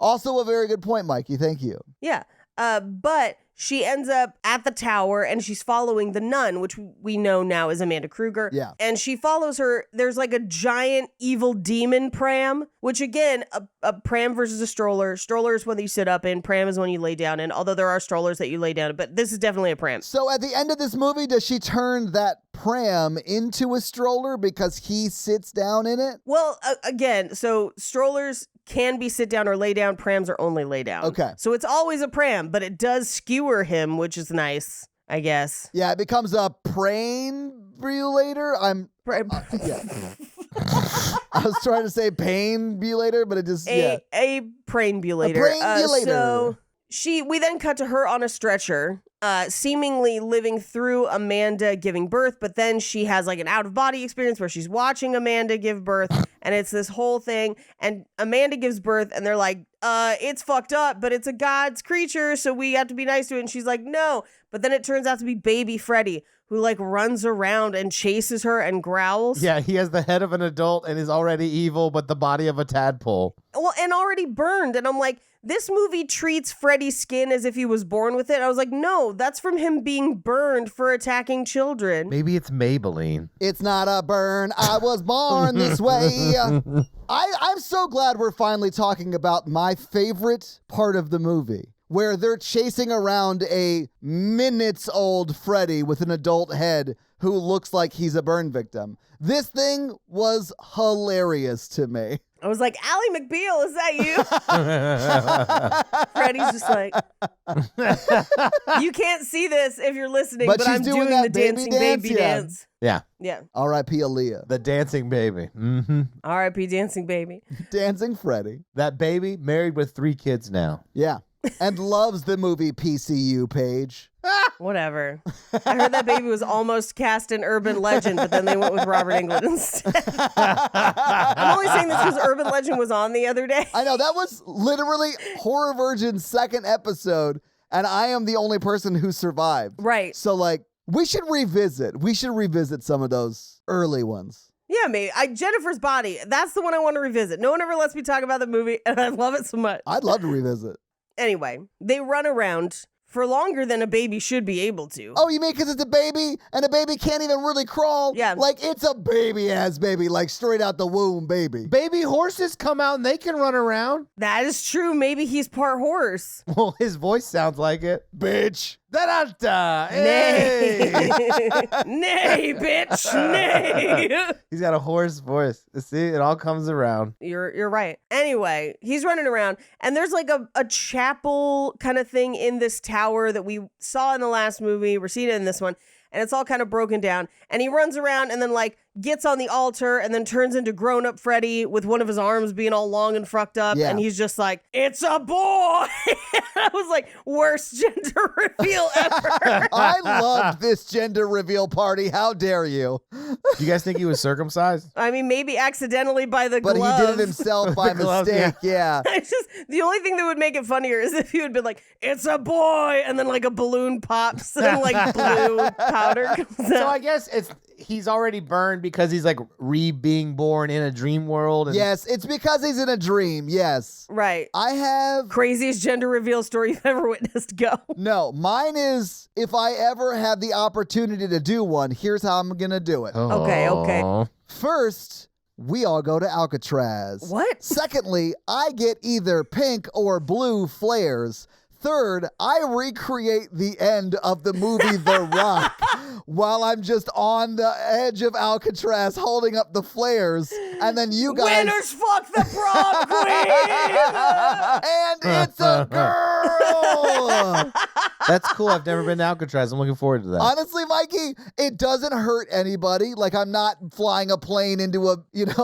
Also a very good point, Mikey. Thank you. Yeah. But she ends up at the tower and she's following the nun, which we know now is Amanda Kruger. Yeah. And she follows her. There's like a giant evil demon pram, which again, a pram versus a stroller. Stroller is one that you sit up in. Pram is one you lay down in, although there are strollers that you lay down in. But this is definitely a pram. So at the end of this movie, does she turn that pram into a stroller because he sits down in it? Well, again, so strollers can be sit down or lay down. Prams are only lay down. Okay. So it's always a pram, but it does skewer him, which is nice, I guess. Yeah, it becomes a prain-bulator. Yeah. I was trying to say pain-bulator, but it just, yeah. A prain-bulator. A prain-bulator. So we then cut to her on a stretcher, seemingly living through Amanda giving birth, but then she has like an out-of-body experience where she's watching Amanda give birth, and it's this whole thing, and Amanda gives birth, and they're like, it's fucked up, but it's a God's creature, so we have to be nice to it, and she's like, no, but then it turns out to be baby Freddy, who like runs around and chases her and growls. Yeah, he has the head of an adult and is already evil, but the body of a tadpole. Well, and already burned, and I'm like, this movie treats Freddy's skin as if he was born with it. I was like, no, that's from him being burned for attacking children. Maybe it's Maybelline. It's not a burn. I was born this way. I'm so glad we're finally talking about my favorite part of the movie, where they're chasing around a minutes-old Freddy with an adult head who looks like he's a burn victim. This thing was hilarious to me. I was like, Ally McBeal, is that you? Freddy's just like, you can't see this if you're listening, but she's I'm doing the baby dancing baby yeah. dance. Yeah. Yeah. R.I.P. Aaliyah. The dancing baby. Mm-hmm. R.I.P. dancing baby. Dancing Freddy. That baby married with 3 kids now. Yeah. And loves the movie PCU, Paige. Whatever. I heard that baby was almost cast in Urban Legend, but then they went with Robert Englund instead. I'm only saying this because Urban Legend was on the other day. I know, that was literally Horror Virgin's 2nd episode, and I am the only person who survived. Right. So, like, we should revisit some of those early ones. Yeah, maybe. Jennifer's Body. That's the one I want to revisit. No one ever lets me talk about the movie, and I love it so much. I'd love to revisit. Anyway, they run around for longer than a baby should be able to. Oh, you mean because it's a baby and a baby can't even really crawl? Yeah. Like, it's a baby-ass baby, like straight out the womb baby. Baby horses come out and they can run around. That is true. Maybe he's part horse. Well, his voice sounds like it. Bitch. Da-da-da. Nay. Hey. Nay, bitch. Nay. He's got a hoarse voice. See, it all comes around. You're right. Anyway, he's running around, and there's like a chapel kind of thing in this tower that we saw in the last movie. We're seeing it in this one, and it's all kind of broken down. And he runs around and then like gets on the altar and then turns into grown-up Freddy with one of his arms being all long and fucked up. Yeah. And he's just like, it's a boy. I was like, worst gender reveal ever. I loved this gender reveal party. How dare you? Do you guys think he was circumcised? I mean, maybe accidentally by the But glove. he did it himself by The glove, mistake, yeah. It's just the only thing that would make it funnier is if he had been like, it's a boy, and then like a balloon pops and like blue powder comes out. So I guess he's already burned because he's like being born in a dream world. And Yes, it's because he's in a dream, yes. Right. I have... Craziest gender reveal story you've ever witnessed. Go. No, mine is, if I ever have the opportunity to do one, here's how I'm going to do it. Okay. First, we all go to Alcatraz. What? Secondly, I get either pink or blue flares. Third, I recreate the end of the movie The Rock while I'm just on the edge of Alcatraz holding up the flares. And then you guys... Winners fuck the prom queen! And it's a girl! That's cool. I've never been to Alcatraz. I'm looking forward to that. Honestly, Mikey, it doesn't hurt anybody. Like, I'm not flying a plane into a,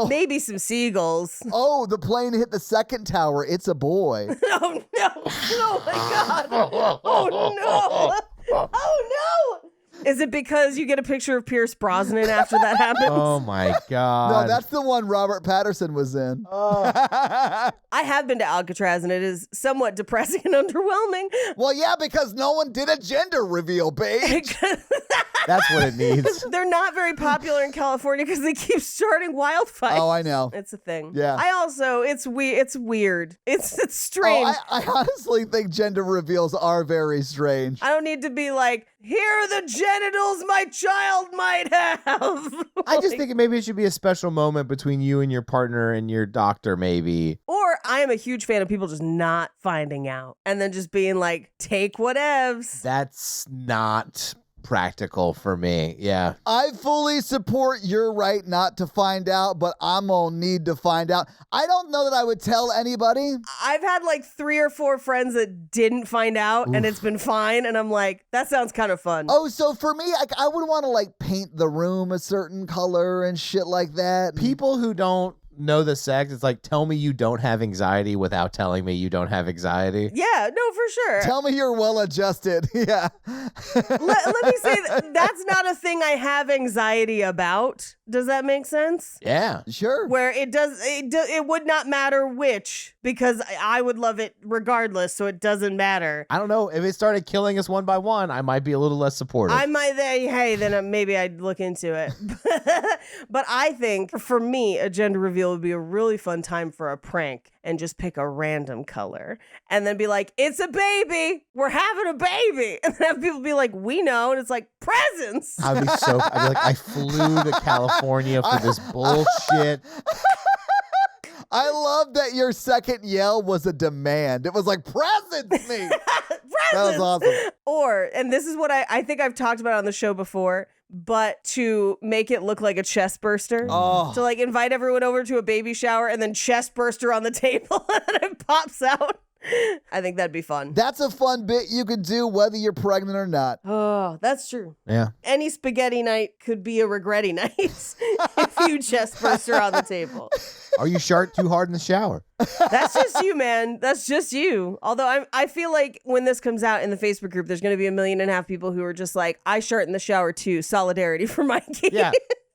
Maybe some seagulls. Oh, the plane hit the 2nd tower. It's a boy. Oh no! Oh my god! Oh no! Oh no! Is it because you get a picture of Pierce Brosnan after that happens? Oh my God. No, that's the one Robert Patterson was in. I have been to Alcatraz, and it is somewhat depressing and underwhelming. Well, yeah, because no one did a gender reveal, babe. That's what it needs. They're not very popular in California because they keep starting wildfires. Oh, I know. It's a thing. Yeah. I also, it's weird. It's strange. I honestly think gender reveals are very strange. I don't need to be like, here are the genitals my child might have. I just think maybe it should be a special moment between you and your partner and your doctor, maybe. Or I am a huge fan of people just not finding out and then just being like, take whatevs. That's not practical for me. Yeah. I fully support your right not to find out, but I'm gonna need to find out. I don't know that I would tell anybody. I've had like 3 or 4 friends that didn't find out and it's been fine. And I'm like, that sounds kind of fun. Oh, so for me, I would want to like paint the room a certain color and shit like that. People who don't know the sex, it's like, tell me you don't have anxiety without telling me you don't have anxiety. Yeah, no, for sure. Tell me you're well adjusted. Yeah. Let me say that's not a thing I have anxiety about. Does that make sense? Yeah. Sure. Where it would not matter which, because I would love it regardless, so it doesn't matter. I don't know. If it started killing us one by one, I might be a little less supportive. I might, then maybe I'd look into it. But I think for me, a gender reveal would be a really fun time for a prank and just pick a random color and then be like, it's a baby. We're having a baby. And then have people be like, we know. And it's like, presents. I'd be like, I flew to California for this bullshit. I love that your second yell was a demand. It was like, presents me. That was awesome. Or, and this is what I think I've talked about on the show before, but to make it look like a chest burster. Oh. To like invite everyone over to a baby shower and then chest burster on the table and it pops out. I think that'd be fun. That's a fun bit you could do whether you're pregnant or not. Oh, that's true. Yeah. Any spaghetti night could be a regretty night if you chest burster on the table. Are you shark too hard in the shower? That's just you, man. That's just you. Although I feel like when this comes out in the Facebook group, there's going to be 1.5 million people who are just like, I shart in the shower too. Solidarity for Mikey. Yeah.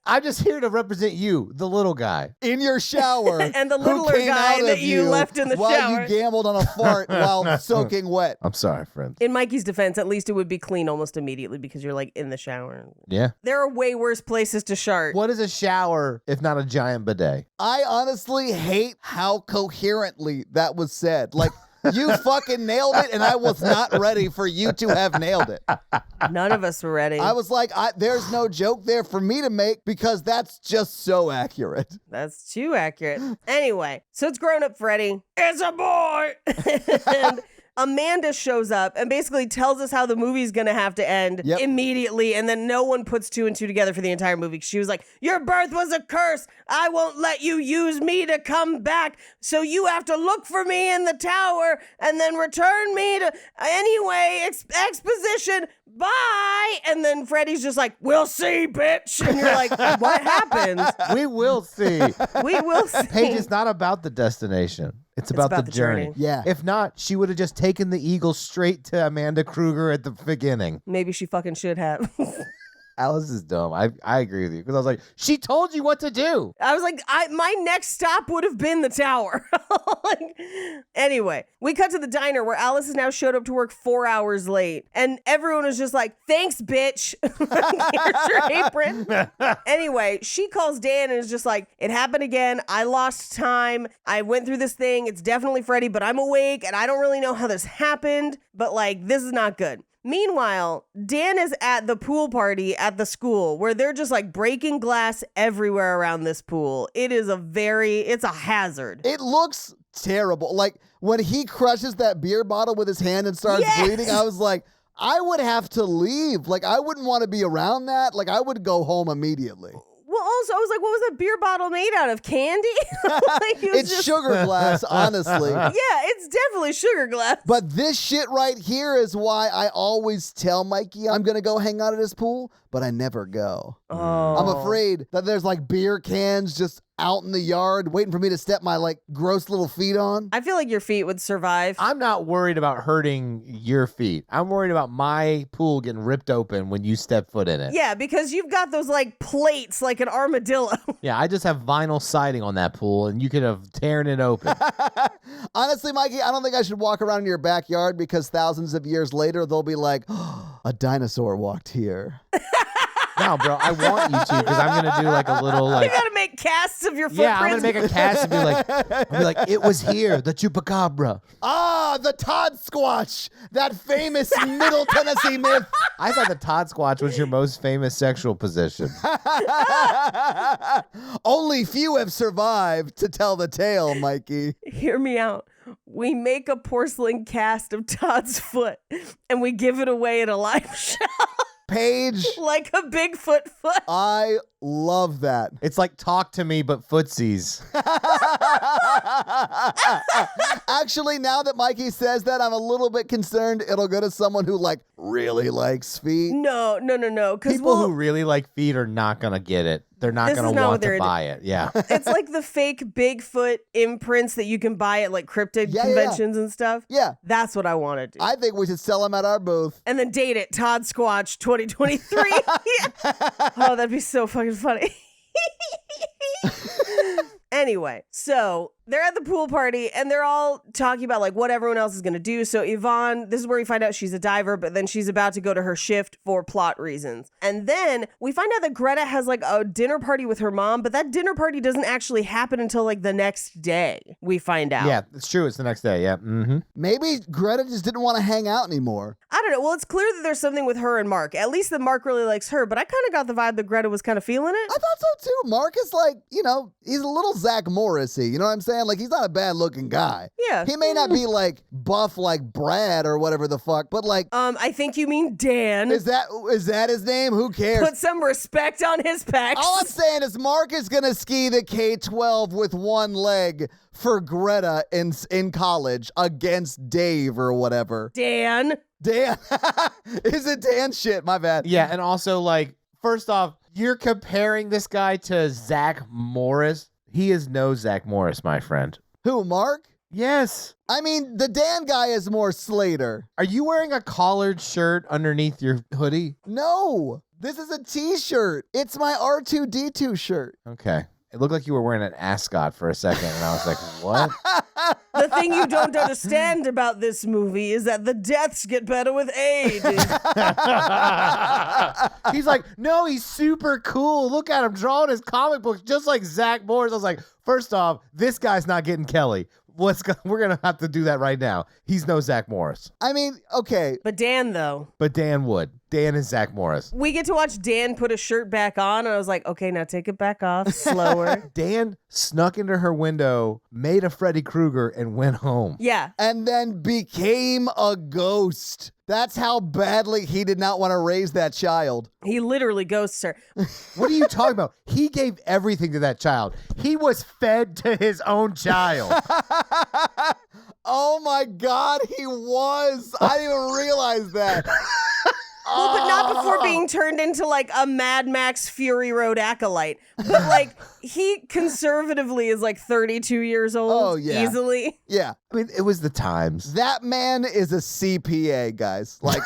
I'm just here to represent you, the little guy. In your shower. And the who littler came guy out that of you left in the while shower. you gambled on a fart while soaking wet. I'm sorry, friend. In Mikey's defense, at least it would be clean almost immediately because you're like in the shower. Yeah. There are way worse places to shart. What is a shower if not a giant bidet? I honestly hate how coherently that was said. Like, you fucking nailed it, and I was not ready for you to have nailed it. None of us were ready. I was like, there's no joke there for me to make because that's just so accurate. That's too accurate. Anyway, so it's grown up Freddy. It's a boy. And Amanda shows up and basically tells us how the movie's gonna have to end immediately, and then no one puts 2 and 2 together for the entire movie. She was like, your birth was a curse. I won't let you use me to come back, so you have to look for me in the tower and then return me to... Anyway, exposition, bye! And then Freddy's just like, we'll see, bitch! And you're like, what happens? We will see. We will see. Paige, it's not about the destination. It's about the journey. Yeah. If not, she would have just taken the eagle straight to Amanda Kruger at the beginning. Maybe she fucking should have. Alice is dumb. I agree with you because I was like, she told you what to do. I was like, my next stop would have been the tower. Anyway, we cut to the diner where Alice has now showed up to work 4 hours late. And everyone was just like, thanks, bitch. Here's your apron. Anyway, she calls Dan and is just like, it happened again. I lost time. I went through this thing. It's definitely Freddy, but I'm awake and I don't really know how this happened. But like, this is not good. Meanwhile, Dan is at the pool party at the school where they're just like breaking glass everywhere around this pool. It's a hazard. It looks terrible. Like, when he crushes that beer bottle with his hand and starts bleeding, I was like, I would have to leave. Like, I wouldn't want to be around that. Like, I would go home immediately. Well, also, I was like, what was that beer bottle made out of? Candy? Like, It's sugar glass, honestly. Yeah, it's definitely sugar glass. But this shit right here is why I always tell Mikey I'm going to go hang out at his pool, but I never go. Oh. I'm afraid that there's like beer cans just out in the yard waiting for me to step my like gross little feet on. I feel like your feet would survive. I'm not worried about hurting your feet. I'm worried about my pool getting ripped open when you step foot in it. Yeah, because you've got those like plates like an armadillo. Yeah, I just have vinyl siding on that pool, and you could have torn it open. Honestly, Mikey, I don't think I should walk around in your backyard because thousands of years later, they'll be like, oh, a dinosaur walked here. No, bro, I want you to because I'm gonna do like a little You like. gotta make casts of your footprints. Yeah, I'm gonna make a cast and be like, it was here, the chupacabra. Ah, the Todd Squatch, that famous Middle Tennessee myth. I thought the Todd Squatch was your most famous sexual position. Only few have survived to tell the tale, Mikey. Hear me out. We make a porcelain cast of Todd's foot and we give it away at a live show. Paige, Like a Bigfoot foot. I love that. It's like Talk to Me, but footsies. Actually, now that Mikey says that, I'm a little bit concerned it'll go to someone who like really likes feet. No. Because People who really like feet are not gonna get it. They're not This gonna is not what want they're to buy it. Yeah. it's like the fake Bigfoot imprints that you can buy at like cryptid Yeah. conventions and stuff. Yeah, That's what I want to do. I think we should sell them at our booth. And then date it, Todd Squatch 2023. Oh, that'd be so fucking funny. Anyway, so they're at the pool party and they're all talking about like what everyone else is going to do. So Yvonne, this is where we find out she's a diver, but then she's about to go to her shift for plot reasons. And then we find out that Greta has like a dinner party with her mom, but that dinner party doesn't actually happen until like the next day, we find out. Yeah, it's true. It's the next day. Yeah. Mm-hmm. Maybe Greta just didn't want to hang out anymore. I don't know. Well, it's clear that there's something with her and Mark. At least that Mark really likes her, but I kind of got the vibe that Greta was kind of feeling it. I thought so too. Mark is like, he's a little Zach Morris-y. You know what I'm saying? Like, he's not a bad looking guy. Yeah. He may not be like buff like Brad or whatever the fuck, but like, I think you mean Dan. is that his name? Who cares? Put some respect on his pecs. All I'm saying is Mark is gonna ski the K-12 with one leg for Greta in college against Dave or whatever. Dan. Is it Dan? Shit, my bad. Yeah, and also like, first off, you're comparing this guy to Zach Morris. He is no Zach Morris, my friend. Who, Mark? Yes. I mean, the Dan guy is more Slater. Are you wearing a collared shirt underneath your hoodie? No, this is a t-shirt. It's my R2-D2 shirt. Okay. It looked like you were wearing an ascot for a second, and I was like, what? The thing you don't understand about this movie is that the deaths get better with age. He's like, no, he's super cool. Look at him drawing his comic books just like Zach Morris. I was like, first off, this guy's not getting Kelly. We're going to have to do that right now. He's no Zach Morris. I mean, okay. But Dan, though. But Dan would. Dan is Zach Morris. We get to watch Dan put a shirt back on, and I was like, okay, now take it back off slower. Dan snuck into her window, made a Freddy Krueger, and went home. Yeah. And then became a ghost. That's how badly he did not want to raise that child. He literally ghosts her. What are you talking about? He gave everything to that child. He was fed to his own child. Oh my God, he was. I didn't even realize that. Well, but not before being turned into like a Mad Max Fury Road acolyte. But like, he conservatively is like 32 years old. Oh, yeah. Easily. Yeah. I mean, it was the times. That man is a CPA, guys. Like,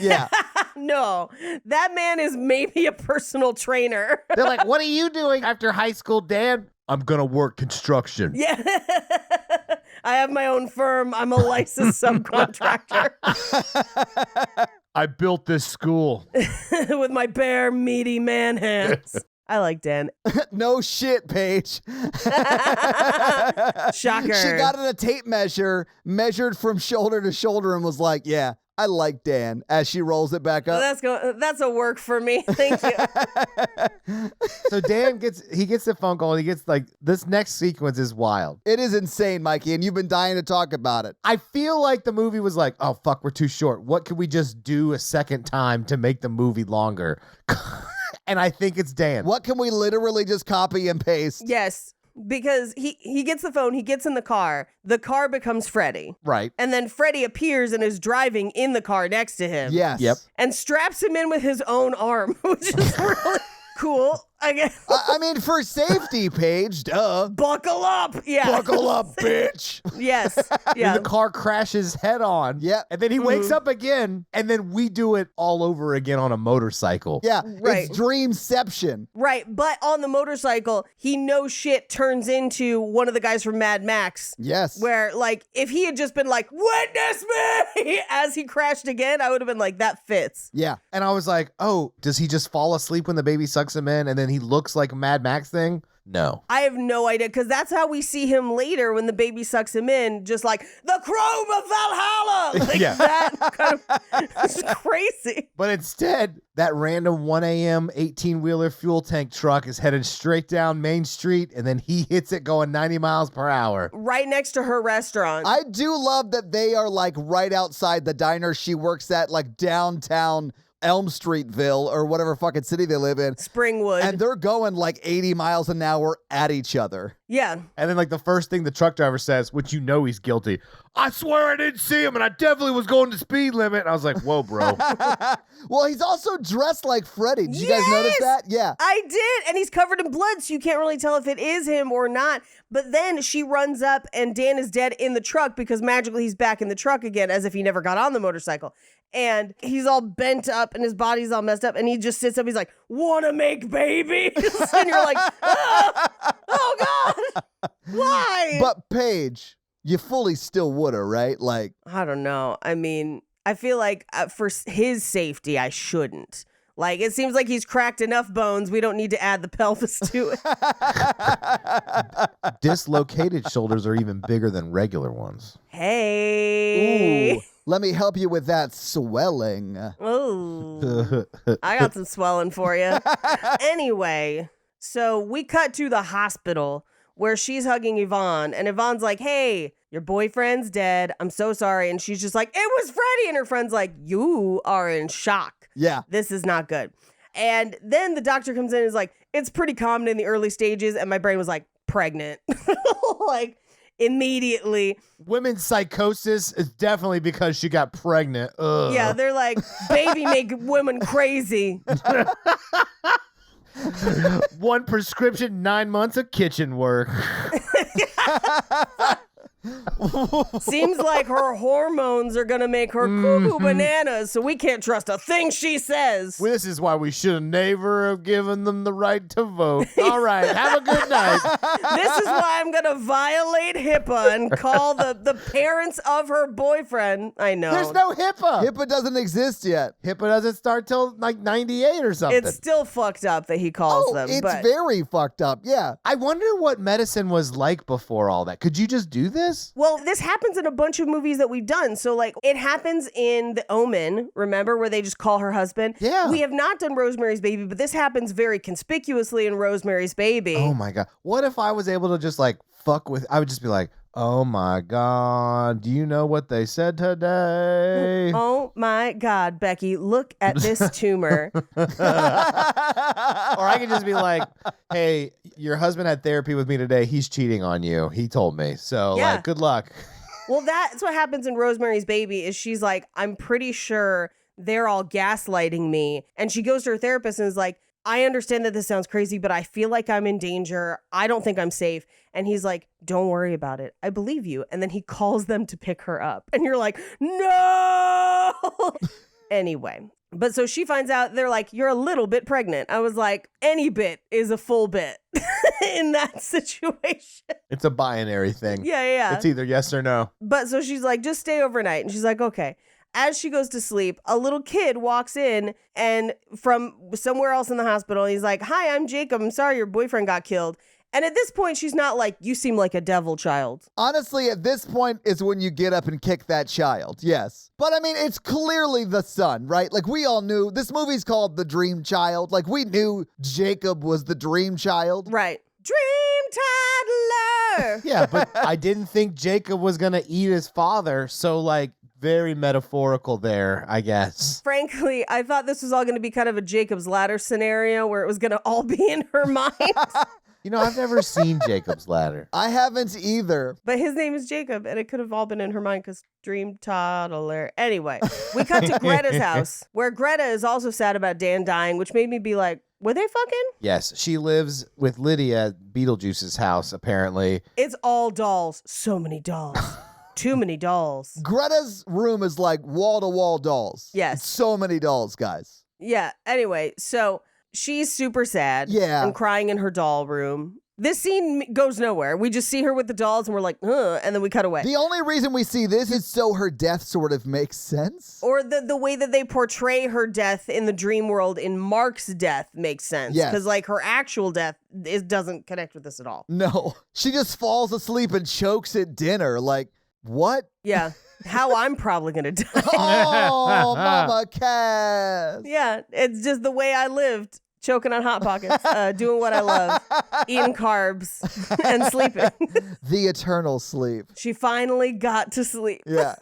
yeah. No, that man is maybe a personal trainer. They're like, what are you doing after high school, Dan? I'm going to work construction. Yeah. I have my own firm. I'm a licensed subcontractor. I built this school. With my bare, meaty man hands. I like Dan. No shit, Paige. Shocker. She got in a tape measure, measured from shoulder to shoulder, and was like, yeah, I like Dan, as she rolls it back up. That's a work for me. Thank you. So Dan gets the phone call, and he gets like, this next sequence is wild. It is insane, Mikey, and you've been dying to talk about it. I feel like the movie was like, oh, fuck, we're too short. What could we just do a second time to make the movie longer? And I think it's Dan. What can we literally just copy and paste? Yes. Because he gets the phone, he gets in the car becomes Freddy. Right. And then Freddy appears and is driving in the car next to him. Yes. Yep. And straps him in with his own arm, which is really cool. I guess. I mean, for safety, Paige, duh. Buckle up. Yeah. Buckle up, bitch. Yes. And Yeah. the car crashes head on. Yep. And then he wakes up again, and then we do it all over again on a motorcycle. Yeah, Right. it's dreamception. Right. But on the motorcycle, he no shit turns into one of the guys from Mad Max. Yes. Where, like, if he had just been like, witness me as he crashed again, I would have been like, that fits. Yeah. And I was like, oh, does he just fall asleep when the baby sucks him in and then he looks like a Mad Max thing? No. I have no idea, because that's how we see him later when the baby sucks him in, just like, the Chrome of Valhalla! Like, Yeah. that kind of, it's crazy. But instead, that random 1 a.m. 18-wheeler fuel tank truck is headed straight down Main Street, and then he hits it going 90 miles per hour. Right next to her restaurant. I do love that they are like right outside the diner she works at, like downtown Elm Streetville or whatever fucking city they live in. Springwood. And they're going like 80 miles an hour at each other. Yeah. And then, like, the first thing the truck driver says, which you know he's guilty, I swear I didn't see him, and I definitely was going the speed limit. And I was like, whoa, bro. Well, he's also dressed like Freddy. Did you guys notice that? Yeah. I did. And he's covered in blood, so you can't really tell if it is him or not. But then she runs up, and Dan is dead in the truck because magically he's back in the truck again, as if he never got on the motorcycle. And he's all bent up and his body's all messed up. And he just sits up. He's like, wanna make babies? And you're like, oh God, why? But Paige, you fully still woulda, right? Like, I don't know. I mean, I feel like for his safety, I shouldn't. Like, it seems like he's cracked enough bones. We don't need to add the pelvis to it. Dislocated shoulders are even bigger than regular ones. Hey. ooh, let me help you with that swelling. Ooh. I got some swelling for you. Anyway, so we cut to the hospital where she's hugging Yvonne, and Yvonne's like, hey, your boyfriend's dead. I'm so sorry. And she's just like, it was Freddy. And her friend's like, you are in shock. Yeah. This is not good. And then the doctor comes in and is like, it's pretty common in the early stages. And my brain was like, pregnant. Like, immediately. Women's psychosis is definitely because she got pregnant. Ugh. Yeah, they're like, baby make women crazy. One prescription, 9 months of kitchen work. Seems like her hormones are gonna make her cuckoo bananas, so we can't trust a thing she says. Well, this is why we should have never have given them the right to vote. All right, have a good night. This is why I'm gonna violate HIPAA and call the parents of her boyfriend. I know. There's no HIPAA. HIPAA doesn't exist yet. HIPAA doesn't start till like 98 or something. It's still fucked up that he calls them. It's but very fucked up. Yeah. I wonder what medicine was like before all that. Could you just do this? Well, this happens in a bunch of movies that we've done. So, like, it happens in The Omen, remember, where they just call her husband? Yeah. We have not done Rosemary's Baby, but this happens very conspicuously in Rosemary's Baby. Oh my God. What if I was able to just like fuck with, I would just be like, oh my God, do you know what they said today? Oh my God, Becky, look at this tumor. Or I could just be like, hey, your husband had therapy with me today. He's cheating on you. He told me. So, Yeah. like, good luck. Well, that's what happens in Rosemary's Baby is she's like, I'm pretty sure they're all gaslighting me. And she goes to her therapist and is like, I understand that this sounds crazy, but I feel like I'm in danger. I don't think I'm safe. And he's like, don't worry about it. I believe you. And then he calls them to pick her up. And you're like, no. Anyway. But so she finds out, they're like, you're a little bit pregnant. I was like, any bit is a full bit in that situation. It's a binary thing. Yeah. It's either yes or no. But so she's like, just stay overnight. And she's like, okay. As she goes to sleep, a little kid walks in and from somewhere else in the hospital. He's like, hi, I'm Jacob. I'm sorry your boyfriend got killed. And at this point, she's not like, you seem like a devil child. Honestly, at this point is when you get up and kick that child. Yes. But I mean, it's clearly the son, right? Like we all knew this movie's called The Dream Child. Like we knew Jacob was the dream child. Right. Dream toddler. Yeah, but I didn't think Jacob was going to eat his father. So, like, very metaphorical there, I guess. Frankly, I thought this was all going to be kind of a Jacob's Ladder scenario where it was going to all be in her mind. You know, I've never seen Jacob's Ladder. I haven't either. But his name is Jacob, and it could have all been in her mind because dream toddler. Anyway, we cut to Greta's house, where Greta is also sad about Dan dying, which made me be like, Were they fucking? Yes, she lives with Lydia at Beetlejuice's house, apparently. It's all dolls. So many dolls. Too many dolls. Greta's room is like wall-to-wall dolls. Yes. It's so many dolls, guys. Yeah. Anyway, so she's super sad. Yeah. And crying in her doll room. This scene goes nowhere. We just see her with the dolls and we're like, and then we cut away. The only reason we see this is so her death sort of makes sense. Or the way that they portray her death in the dream world in Mark's death makes sense. Yes. Because like her actual death doesn't connect with this at all. No. She just falls asleep and chokes at dinner. Like, what? Yeah. How I'm probably going to die. Oh, Mama Cass. Yeah. It's just the way I lived. Choking on Hot Pockets, doing what I love, eating carbs, and sleeping. The eternal sleep. She finally got to sleep. Yeah.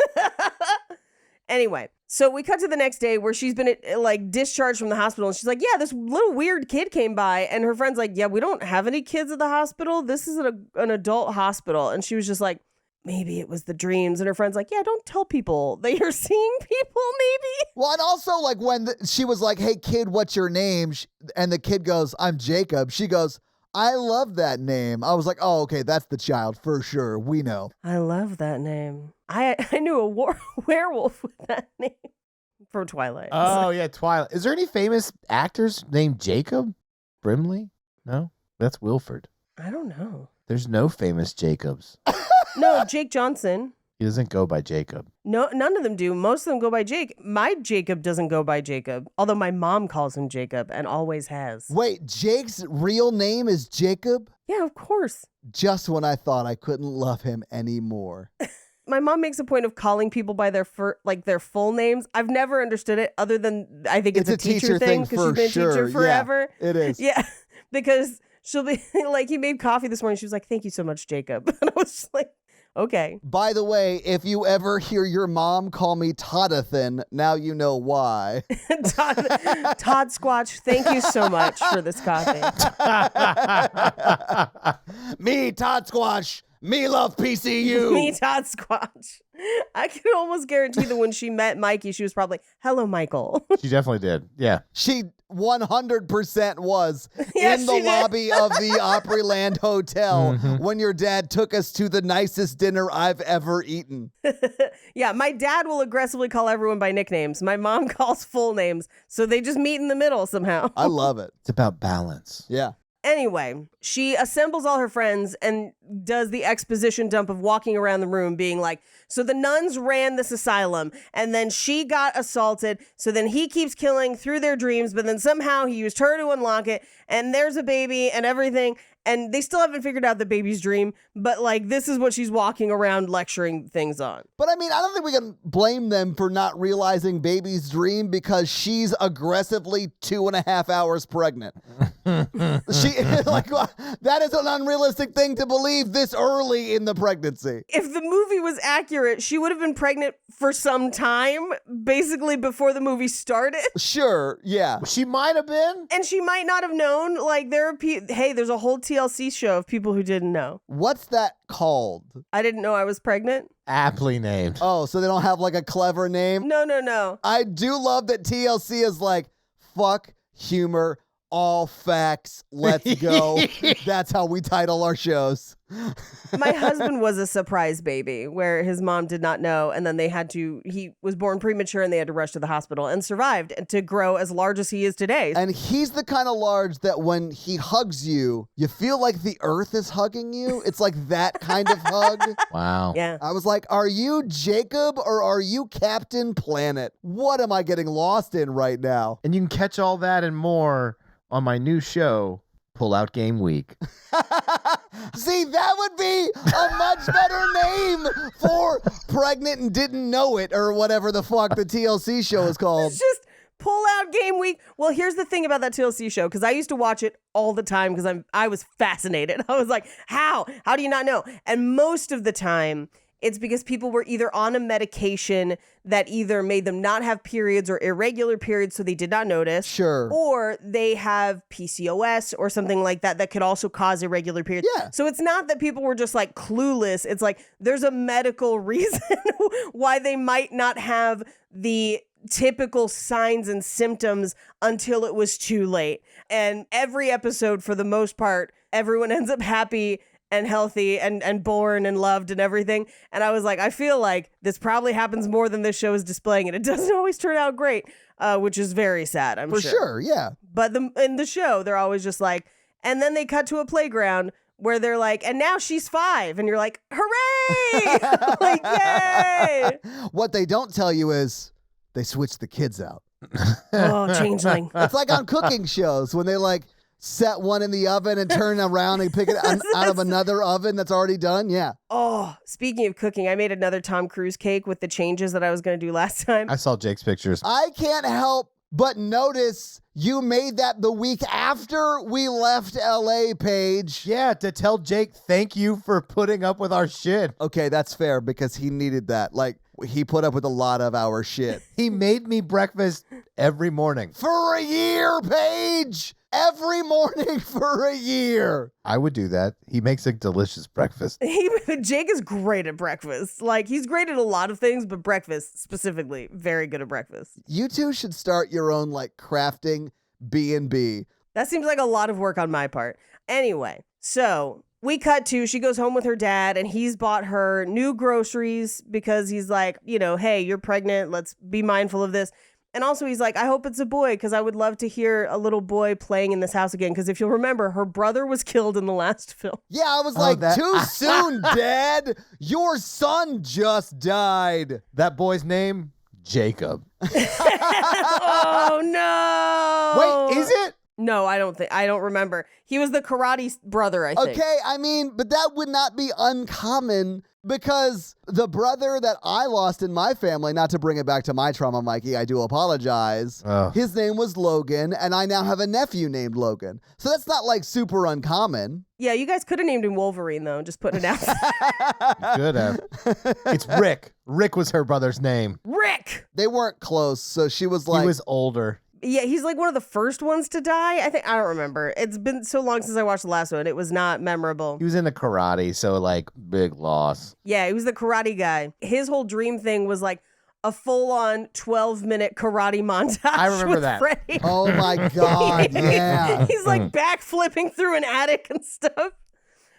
Anyway, so we cut to the next day where she's been like discharged from the hospital, and she's like, yeah, this little weird kid came by, and her friend's like, yeah, we don't have any kids at the hospital. This is an adult hospital. And she was just like, maybe it was the dreams. And her friend's like, yeah, don't tell people that you're seeing people, maybe. Well, and also, like, when she was like, hey, kid, what's your name? And the kid goes, I'm Jacob. She goes, I love that name. I was like, oh, okay, that's the child for sure. We know. I love that name. I knew a werewolf with that name from Twilight. Oh, yeah, Twilight. Is there any famous actors named Jacob Brimley? No? That's Wilford. I don't know. There's no famous Jacobs. No, Jake Johnson. He doesn't go by Jacob. No, none of them do. Most of them go by Jake. My Jacob doesn't go by Jacob, although my mom calls him Jacob and always has. Wait, Jake's real name is Jacob? Yeah, of course. Just when I thought I couldn't love him anymore. My mom makes a point of calling people by their their full names. I've never understood it other than I think it's a teacher thing because she's been a teacher forever. Yeah, it is. Yeah, because she'll be like, he made coffee this morning. She was like, thank you so much, Jacob. And I was just like, okay. By the way, if you ever hear your mom call me Toddathan, now you know why. Todd Squatch, thank you so much for this coffee. Me, Todd Squash. Me love PCU. Me, Todd Squatch. I can almost guarantee that when she met Mikey, she was probably, hello, Michael. She definitely did. Yeah. She 100% was Yes, in the she did. lobby of the Opryland Hotel when your dad took us to the nicest dinner I've ever eaten. Yeah, my dad will aggressively call everyone by nicknames. My mom calls full names, so they just meet in the middle somehow. I love it. It's about balance. Yeah. Anyway, she assembles all her friends and does the exposition dump of walking around the room being like, so the nuns ran this asylum and then she got assaulted. So then he keeps killing through their dreams, but then somehow he used her to unlock it and there's a baby and everything. And they still haven't figured out the baby's dream, but like this is what she's walking around lecturing things on. But I mean, I don't think we can blame them for not realizing baby's dream because she's aggressively 2.5 hours pregnant. She like that is an unrealistic thing to believe this early in the pregnancy. If the movie was accurate, she would have been pregnant for some time, basically before the movie started. Sure, yeah. She might have been. And she might not have known. Like, there are hey, there's a whole TLC show of people who didn't know. What's that called? I didn't know I was pregnant. Aptly named. Oh, so they don't have like a clever name? No. I do love that TLC is like, fuck humor, all facts, let's go. That's how we title our shows. My husband was a surprise baby where his mom did not know. And then he was born premature and they had to rush to the hospital and survived to grow as large as he is today. And he's the kind of large that when he hugs you, you feel like the earth is hugging you. It's like that kind of hug. Wow. Yeah. I was like, are you Jacob or are you Captain Planet? What am I getting lost in right now? And you can catch all that and more on my new show, Pull Out Game Week. See, that would be a much better name for Pregnant and Didn't Know It or whatever the fuck the TLC show is called. It's just Pull Out Game Week. Well, here's the thing about that TLC show, because I used to watch it all the time because I was fascinated. I was like, how? How do you not know? And most of the time, it's because people were either on a medication that either made them not have periods or irregular periods, so they did not notice. Sure. Or they have PCOS or something like that that could also cause irregular periods. Yeah. So it's not that people were just like clueless. It's like there's a medical reason why they might not have the typical signs and symptoms until it was too late. And every episode, for the most part, everyone ends up happy and healthy and born and loved and everything. And I was like, I feel like this probably happens more than this show is displaying, and it doesn't always turn out great, which is very sad, I'm For sure, yeah. But in the show, they're always just like, and then they cut to a playground where they're like, and now she's 5. And you're like, hooray! Like, yay! What they don't tell you is they switch the kids out. Oh, changeling. It's like on cooking shows when they like set one in the oven and turn around and pick it out of another oven that's already done. Yeah. Oh, speaking of cooking, I made another Tom Cruise cake with the changes that I was going to do last time. I saw Jake's pictures. I can't help but notice you made that the week after we left LA, Paige. Yeah, to tell Jake thank you for putting up with our shit. Okay, that's fair because he needed that. Like, he put up with a lot of our shit. He made me breakfast every morning. For a year, Paige! Every morning for a year. I would do that. He makes a delicious breakfast. Jake is great at breakfast. Like, he's great at a lot of things, but breakfast specifically, very good at breakfast. You two should start your own, like, crafting B&B. That seems like a lot of work on my part. Anyway, so we cut to, she goes home with her dad, and he's bought her new groceries because he's like, you know, hey, you're pregnant. Let's be mindful of this. And also he's like, I hope it's a boy because I would love to hear a little boy playing in this house again. Because if you'll remember, her brother was killed in the last film. Yeah, I was like, too soon, Dad. Your son just died. That boy's name? Jacob. Oh, no. Wait, is it? No, I don't remember. He was the karate brother, I think. Okay, I mean, but that would not be uncommon because the brother that I lost in my family, not to bring it back to my trauma, Mikey, I do apologize. His name was Logan, and I now have a nephew named Logan. So that's not like super uncommon. Yeah, you guys could have named him Wolverine, though, just putting it out. Could have. It's Rick. Rick was her brother's name. Rick! They weren't close, so she was like... He was older. Yeah, he's like one of the first ones to die. I don't remember. It's been so long since I watched the last one. It was not memorable. He was into karate, so like big loss. Yeah, he was the karate guy. His whole dream thing was like a full-on 12-minute karate montage. I remember with that. Freddy. Oh my God, yeah. He's like backflipping through an attic and stuff.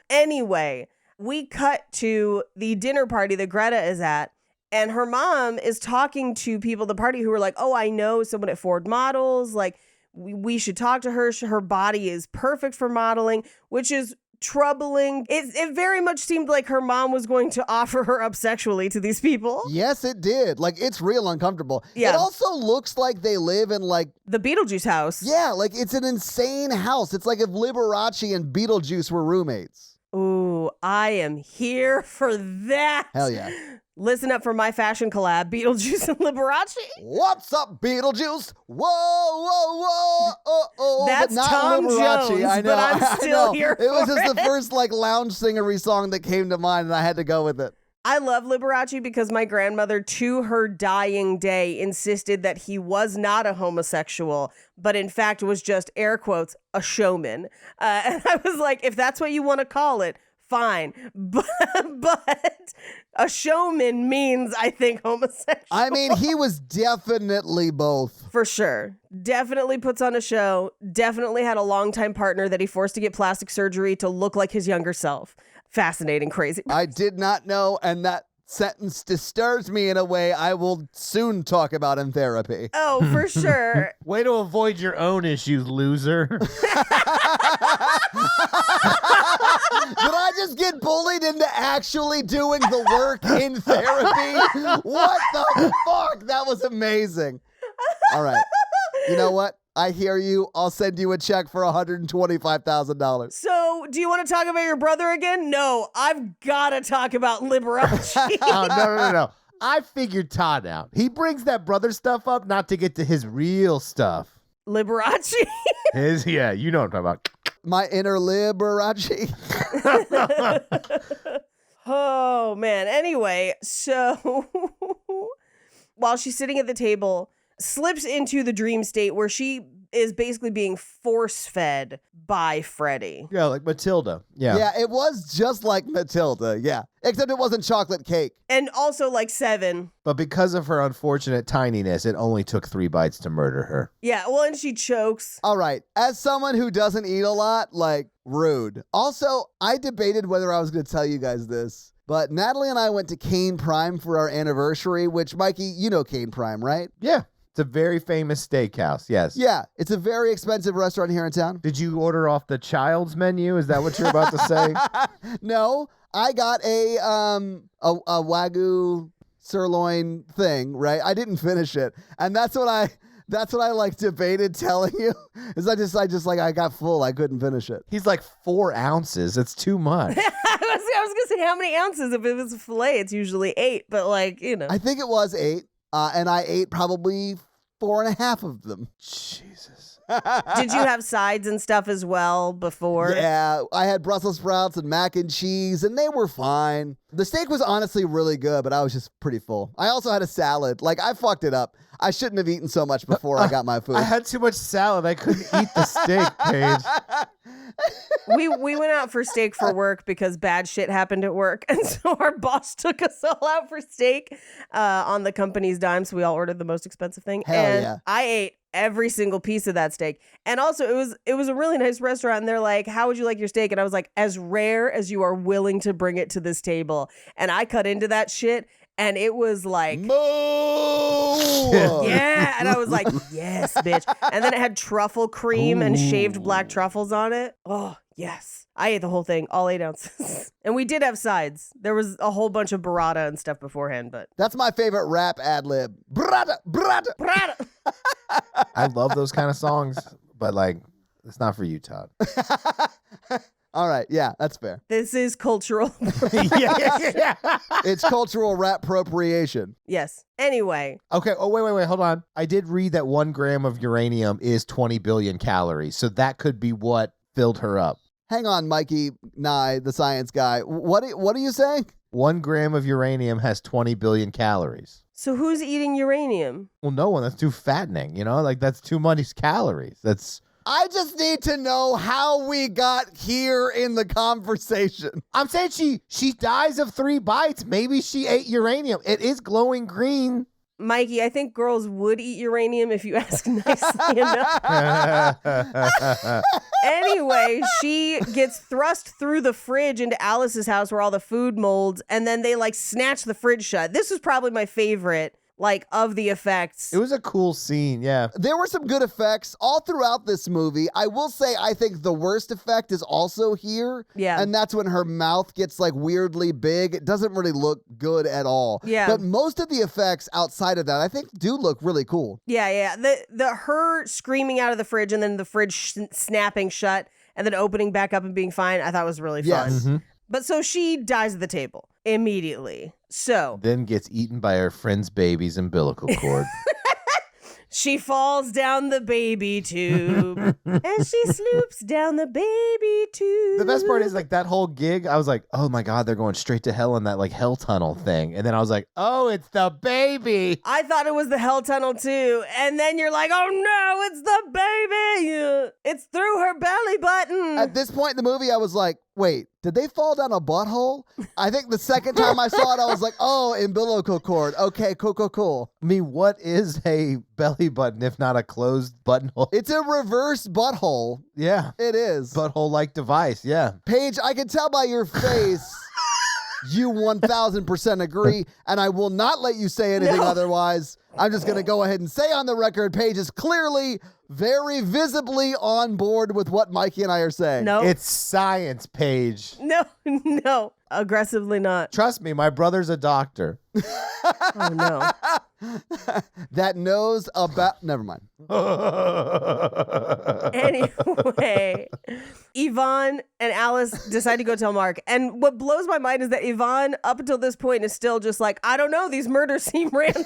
Anyway, we cut to the dinner party that Greta is at. And her mom is talking to people at the party who are like, oh, I know someone at Ford Models. Like, we should talk to her. Her body is perfect for modeling, which is troubling. It very much seemed like her mom was going to offer her up sexually to these people. Yes, it did. Like, it's real uncomfortable. Yeah. It also looks like they live in, like... The Beetlejuice house. Yeah, like, it's an insane house. It's like if Liberace and Beetlejuice were roommates. Ooh, I am here for that. Hell yeah. Listen up for my fashion collab, Beetlejuice and Liberace. What's up, Beetlejuice? Whoa, whoa, whoa, oh. That's but not Tom Liberace. Jones, I know, but I'm still here It was for just the it. first, like, lounge singery song that came to mind, and I had to go with it. I love Liberace because my grandmother, to her dying day, insisted that he was not a homosexual, but in fact was just, air quotes, a showman. And I was like, if that's what you want to call it, fine. But a showman means, I think, homosexual. I mean, he was definitely both. For sure. Definitely puts on a show. Definitely had a longtime partner that he forced to get plastic surgery to look like his younger self. Fascinating, crazy. I did not know, and that sentence disturbs me in a way I will soon talk about in therapy. Oh, for sure. Way to avoid your own issues, loser. Did I just get bullied into actually doing the work in therapy? What the fuck? That was amazing. All right. You know what? I hear you. I'll send you a check for $125,000. So, do you want to talk about your brother again? No, I've got to talk about Liberace. Oh, no. I figured Todd out. He brings that brother stuff up not to get to his real stuff. Liberace? Yeah, you know what I'm talking about. My inner Liberace. Oh, man. Anyway, so while she's sitting at the table, slips into the dream state where she is basically being force-fed by Freddy. Yeah, like Matilda. Yeah. Yeah, it was just like Matilda. Yeah. Except it wasn't chocolate cake. And also like 7. But because of her unfortunate tininess, it only took 3 bites to murder her. Yeah, well, and she chokes. All right. As someone who doesn't eat a lot, like, rude. Also, I debated whether I was going to tell you guys this, but Natalie and I went to Cane Prime for our anniversary, which, Mikey, you know Cane Prime, right? Yeah. It's a very famous steakhouse. Yes. Yeah. It's a very expensive restaurant here in town. Did you order off the child's menu? Is that what you're about to say? No, I got a Wagyu sirloin thing, right? I didn't finish it. And that's what I like debated telling you. Is I just like I got full. I couldn't finish it. He's like 4 ounces. It's too much. I was gonna say how many ounces. If it was a fillet, it's usually 8, but like, you know. I think it was 8. And I ate probably 4.5 of them. Jesus. Did you have sides and stuff as well before? Yeah, I had Brussels sprouts and mac and cheese, and they were fine. The steak was honestly really good, but I was just pretty full. I also had a salad. Like, I fucked it up. I shouldn't have eaten so much before I got my food. I had too much salad. I couldn't eat the steak, Paige. We went out for steak for work because bad shit happened at work. And so our boss took us all out for steak on the company's dime. So we all ordered the most expensive thing. Hell and yeah. I ate every single piece of that steak. And also it was a really nice restaurant. And they're like, how would you like your steak? And I was like, as rare as you are willing to bring it to this table. And I cut into that shit. And it was like, Moo! yeah. And I was like, yes, bitch. And then it had truffle cream and shaved black truffles on it. Oh, yes. I ate the whole thing, all 8 ounces. And we did have sides. There was a whole bunch of burrata and stuff beforehand, but. That's my favorite rap ad lib. Brada, brada. Burrata. I love those kind of songs, but like, it's not for you, Todd. All right. Yeah, that's fair. This is cultural. yeah. It's cultural rap appropriation. Yes. Anyway. Okay. Oh, wait. Hold on. I did read that 1 gram of uranium is 20 billion calories. So that could be what filled her up. Hang on, Mikey Nye, the science guy. What are you saying? 1 gram of uranium has 20 billion calories. So who's eating uranium? Well, no one. That's too fattening, you know? Like, that's too much calories. I just need to know how we got here in the conversation. I'm saying she dies of 3 bites. Maybe she ate uranium. It is glowing green. Mikey, I think girls would eat uranium if you ask nicely enough. Anyway, she gets thrust through the fridge into Alice's house where all the food molds, and then they like snatch the fridge shut. This was probably my favorite, like, of the effects. It was a cool scene, yeah. There were some good effects all throughout this movie. I will say I think the worst effect is also here. Yeah. And that's when her mouth gets like weirdly big. It doesn't really look good at all. Yeah. But most of the effects outside of that I think do look really cool. Yeah. The her screaming out of the fridge and then the fridge snapping shut and then opening back up and being fine, I thought was really fun. Yes. Mm-hmm. But so she dies at the table immediately. So Then gets eaten by her friend's baby's umbilical cord. she falls down the baby tube and she sloops down the baby tube. The best part is like that whole gig, I was like, oh my God, they're going straight to hell in that like hell tunnel thing. And then I was like, oh, it's the baby. I thought it was the hell tunnel too. And then you're like, oh no, it's the baby. It's through her belly button. At this point in the movie I was like, wait, did they fall down a butthole? I think the second time I saw it, I was like, oh, umbilical cord. Okay, cool. I mean, what is a belly button if not a closed buttonhole? It's a reverse butthole. Yeah. It is. Butthole-like device, yeah. Paige, I can tell by your face you 1000% agree, and I will not let you say anything otherwise. I'm just going to go ahead and say on the record, Paige is clearly very visibly on board with what Mikey and I are saying. No. It's science, Paige. No. Aggressively not. Trust me, my brother's a doctor. Oh no. That knows about... Never mind. Anyway, Yvonne and Alice decide to go tell Mark. And what blows my mind is that Yvonne, up until this point, is still just like, I don't know, these murders seem random.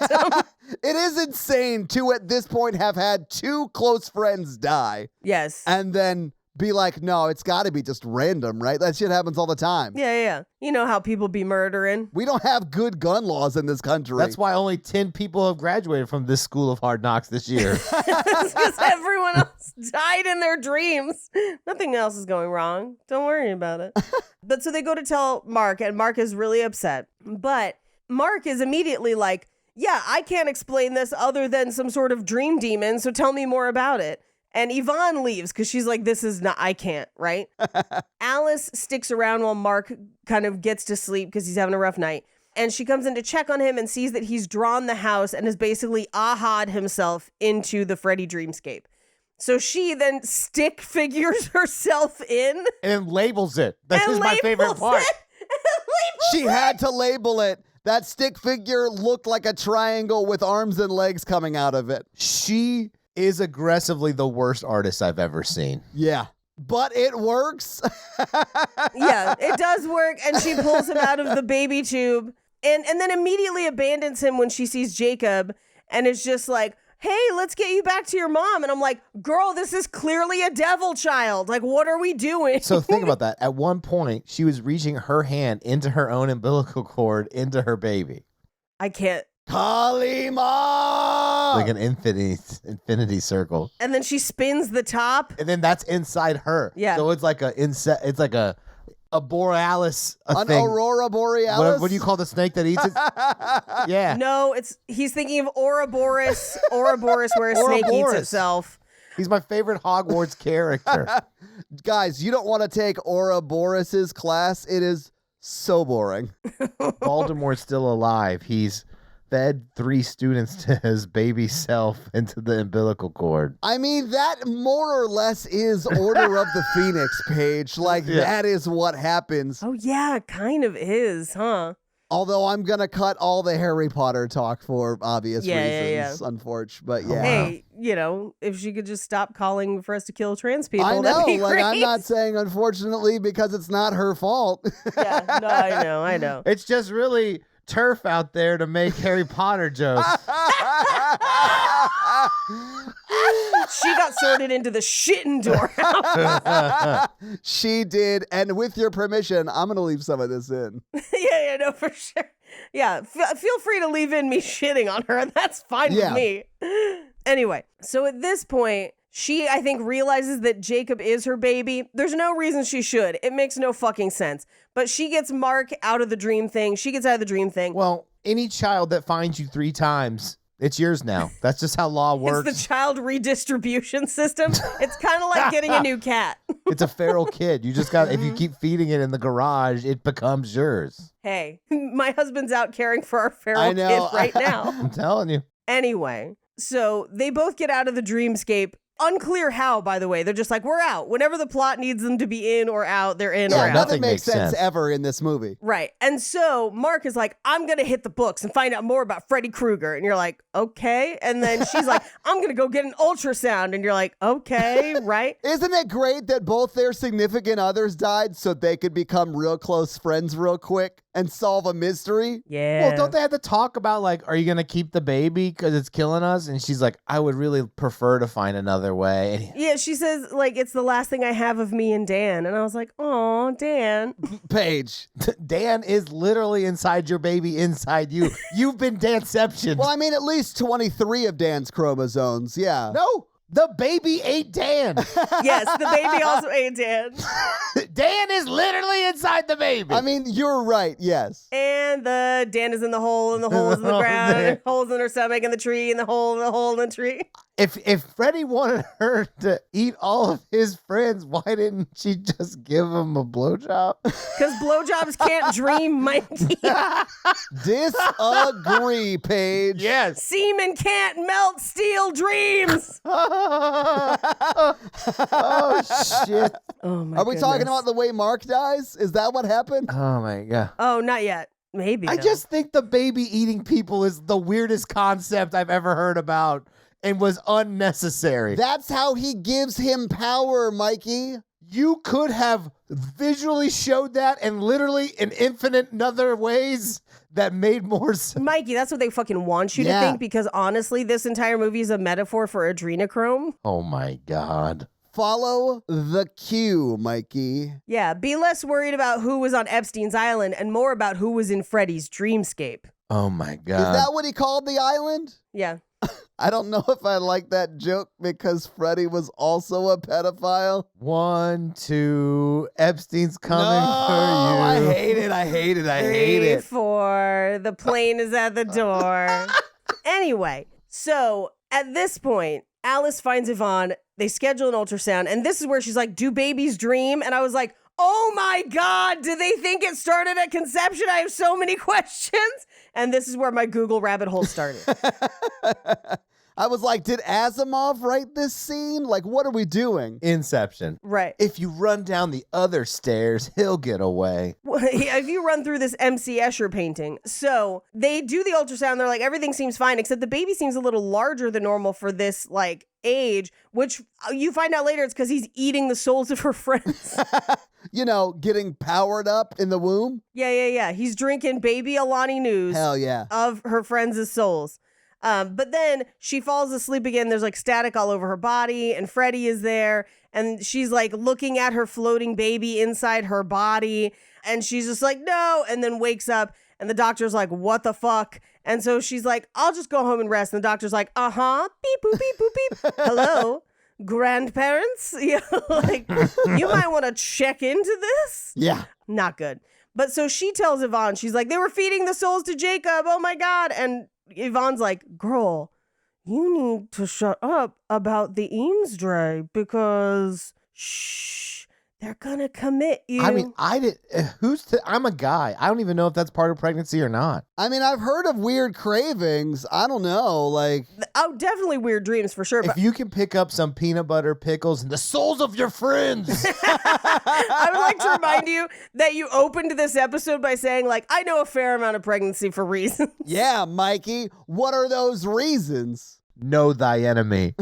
It is insane to, at this point, have had 2 close friends die. Yes. And then be like, no, it's got to be just random, right? That shit happens all the time. Yeah. You know how people be murdering. We don't have good gun laws in this country. That's why only 10 people have graduated from this school of hard knocks this year. Because everyone else died in their dreams. Nothing else is going wrong. Don't worry about it. But so they go to tell Mark, and Mark is really upset. But Mark is immediately like, yeah, I can't explain this other than some sort of dream demon, so tell me more about it. And Yvonne leaves because she's like, this is not, I can't, right? Alice sticks around while Mark kind of gets to sleep because he's having a rough night. And she comes in to check on him and sees that he's drawn the house and has basically aha'd himself into the Freddy dreamscape. So she then stick figures herself in. And labels it. This is my favorite part. She had to label it. That stick figure looked like a triangle with arms and legs coming out of it. She is aggressively the worst artist I've ever seen. Yeah. But it works. Yeah, it does work. And she pulls him out of the baby tube and then immediately abandons him when she sees Jacob and is just like, hey, let's get you back to your mom. And I'm like, girl, this is clearly a devil child. Like, what are we doing? So think about that. At one point, she was reaching her hand into her own umbilical cord into her baby. I can't. Kalima! Like an infinity circle. And then she spins the top. And then that's inside her. Yeah. So it's like a borealis An thing. aurora borealis? What do you call the snake that eats it? Yeah. No, he's thinking of Ouroboros. Ouroboros, where a snake eats Ouroboros. itself. He's my favorite Hogwarts character. Guys, you don't want to take Ouroboros's class. It is so boring. Voldemort's still alive. He's fed 3 students to his baby self into the umbilical cord. I mean, that more or less is Order of the Phoenix, Paige. Like, that is what happens. Oh, yeah, it kind of is, huh? Although I'm going to cut all the Harry Potter talk for obvious reasons, yeah. unfortunately. But yeah. Hey, if she could just stop calling for us to kill trans people, I know. that'd be Like, great. I'm not saying unfortunately because it's not her fault. Yeah, no, I know. It's just really turf out there to make Harry Potter jokes. She got sorted into the shitting door. She did. And with your permission, I'm going to leave some of this in. Yeah, no, for sure. Yeah, feel free to leave in me shitting on her. That's fine with me. Anyway, so at this point, she, I think, realizes that Jacob is her baby. There's no reason she should. It makes no fucking sense. But she gets Mark out of the dream thing. She gets out of the dream thing. Well, any child that finds you 3 times, it's yours now. That's just how law works. It's the child redistribution system. It's kind of like getting a new cat. It's a feral kid. You just got, if you keep feeding it in the garage, it becomes yours. Hey, my husband's out caring for our feral kid right now. I'm telling you. Anyway, so they both get out of the dreamscape. Unclear how, by the way. They're just like, we're out. Whenever the plot needs them to be in or out, they're in or out. Nothing makes sense ever in this movie. Right. And so Mark is like, I'm going to hit the books and find out more about Freddy Krueger. And you're like, okay. And then she's like, I'm going to go get an ultrasound. And you're like, okay, right? Isn't it great that both their significant others died so they could become real close friends real quick and solve a mystery? Yeah. Well, don't they have to talk about, like, are you going to keep the baby because it's killing us? And she's like, I would really prefer to find another way. Yeah, she says, like, it's the last thing I have of me and Dan. And I was like, oh, Dan. Paige. Dan is literally inside your baby, inside you. You've been Danception. Well, I mean, at least 23 of Dan's chromosomes, yeah. No, the baby ate Dan. Yes, the baby also ate Dan. Dan is literally inside the baby. I mean, you're right, yes. And the Dan is in the hole, and the hole is in the ground, and the holes in her stomach, and the tree, and the hole in the tree. If Freddy wanted her to eat all of his friends, why didn't she just give him a blowjob? Because blowjobs can't dream, Mikey. Disagree, Paige. Yes. Semen can't melt steel dreams. Oh, shit. Oh, my Are we talking about the way Mark dies? Is that what happened? Oh, my God. Oh, not yet. Maybe. I though. just think the baby eating people is the weirdest concept I've ever heard about and was unnecessary. That's how he gives him power, Mikey. You could have visually showed that and literally in infinite other ways that made more sense. Mikey, that's what they fucking want you to think, because honestly, this entire movie is a metaphor for adrenochrome. Oh my God. Follow the cue, Mikey. Yeah, be less worried about who was on Epstein's island and more about who was in Freddy's dreamscape. Oh my God. Is that what he called the island? Yeah. I don't know if I like that joke because Freddy was also a pedophile. 1, 2, Epstein's coming No, for you. I hate it. I hate it. I hate 3, it. 4, the plane is at the door. Anyway, so at this point, Alice finds Yvonne. They schedule an ultrasound, and this is where she's like, do babies dream? And I was like, oh my God, do they think it started at conception? I have so many questions. And this is where my Google rabbit hole started. I was like, did Asimov write this scene? Like, what are we doing? Inception. Right. If you run down the other stairs, he'll get away. If you run through this MC Escher painting. So they do the ultrasound. They're like, everything seems fine, except the baby seems a little larger than normal for this, like, age, which you find out later it's because he's eating the souls of her friends. You know, getting powered up in the womb? Yeah. He's drinking baby Alani News Hell yeah. of her friends' souls. But then she falls asleep again. There's like static all over her body, and Freddy is there, and she's like looking at her floating baby inside her body, and she's just like, no, and then wakes up, and the doctor's like, what the fuck? And so she's like, I'll just go home and rest. And the doctor's like, beep, boop, beep, boop, beep. Hello, grandparents? Yeah, like, you might want to check into this. Yeah. Not good. But so she tells Yvonne, she's like, they were feeding the souls to Jacob. Oh my God. And Yvonne's like, girl, you need to shut up about the Eames Dre because they're gonna commit you. I mean, I'm a guy. I don't even know if that's part of pregnancy or not. I mean, I've heard of weird cravings. I don't know. Like, oh, definitely weird dreams for sure. If But you can pick up some peanut butter, pickles, and the souls of your friends. I would like to remind you that you opened this episode by saying, like, I know a fair amount of pregnancy for reasons. yeah, Mikey, what are those reasons? Know thy enemy.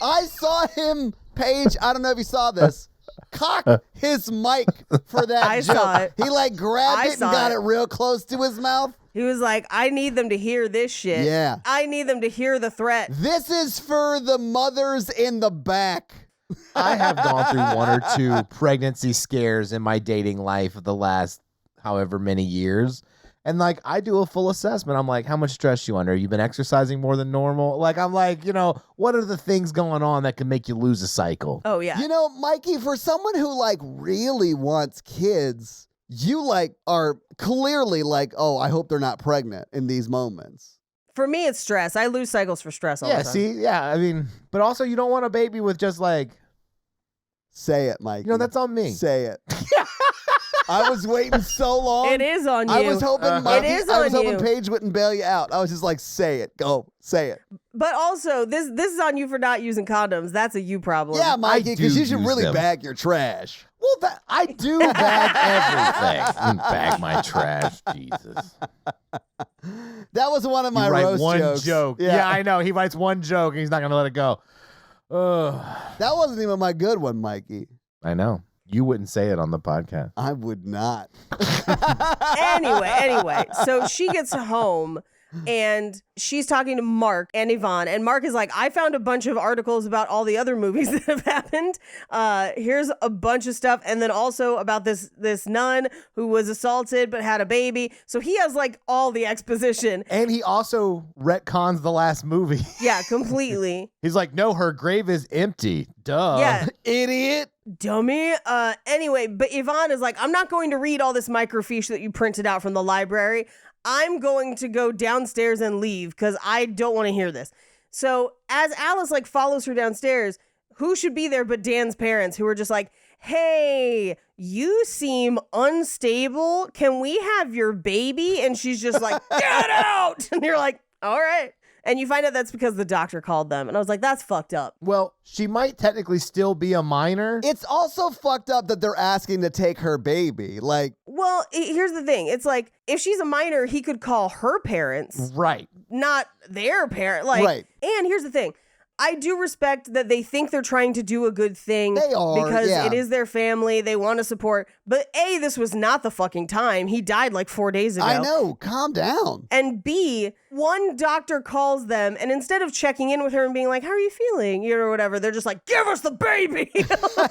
I saw him, Paige, I don't know if you saw this, cock his mic for that I joke. saw it. He like grabbed it and got it real close to his mouth. He was like, I need them to hear this shit. Yeah. I need them to hear the threat. This is for the mothers in the back. I have gone through 1 or 2 pregnancy scares in my dating life of the last however many years. And like, I do a full assessment. I'm like, how much stress you under? You've been exercising more than normal? Like, I'm like, you know, what are the things going on that can make you lose a cycle? Oh, yeah. You know, Mikey, for someone who like really wants kids, you like are clearly like, oh, I hope they're not pregnant in these moments. For me, it's stress. I lose cycles for stress all the time. I mean, but also you don't want a baby with just like, say it, Mikey. you know, that's on me. Say it. I was waiting so long. It is on you. I was hoping Mikey, It is I was on hoping you. Paige wouldn't bail you out. I was just like, say it. Go. Say it. But also, this is on you for not using condoms. That's a you problem. Yeah, Mikey, because do you should use really them. bag your trash. Well, I do bag everything. Bag my trash, Jesus. That was one of my You write roast one jokes. joke. Yeah, I know. He writes one joke and he's not going to let it go. Ugh. That wasn't even my good one, Mikey. I know. You wouldn't say it on the podcast. I would not. Anyway, so she gets home and she's talking to Mark and Yvonne, and Mark is like, I found a bunch of articles about all the other movies that have happened. Here's a bunch of stuff, and then also about this nun who was assaulted but had a baby. So he has like all the exposition. And he also retcons the last movie. Yeah, completely. He's like, no, her grave is empty. Duh. Yeah. Idiot. Dummy. Anyway, but Yvonne is like, I'm not going to read all this microfiche that you printed out from the library. I'm going to go downstairs and leave because I don't want to hear this. So as Alice like follows her downstairs, who should be there but Dan's parents, who are just like, hey, you seem unstable. Can we have your baby? And she's just like, get out. And you're like, all right. And you find out that's because the doctor called them. And I was like, that's fucked up. Well, she might technically still be a minor. It's also fucked up that they're asking to take her baby. Like, Well, here's the thing. It's like, if she's a minor, he could call her parents, Right. not their parent. Like, Right. And here's the thing. I do respect that they think they're trying to do a good thing. They are, because yeah. it is their family. They want to support. But A, this was not the fucking time. He died like 4 days ago. I know. Calm down. And B, one doctor calls them, and instead of checking in with her and being like, how are you feeling? You know, or whatever, they're just like, give us the baby.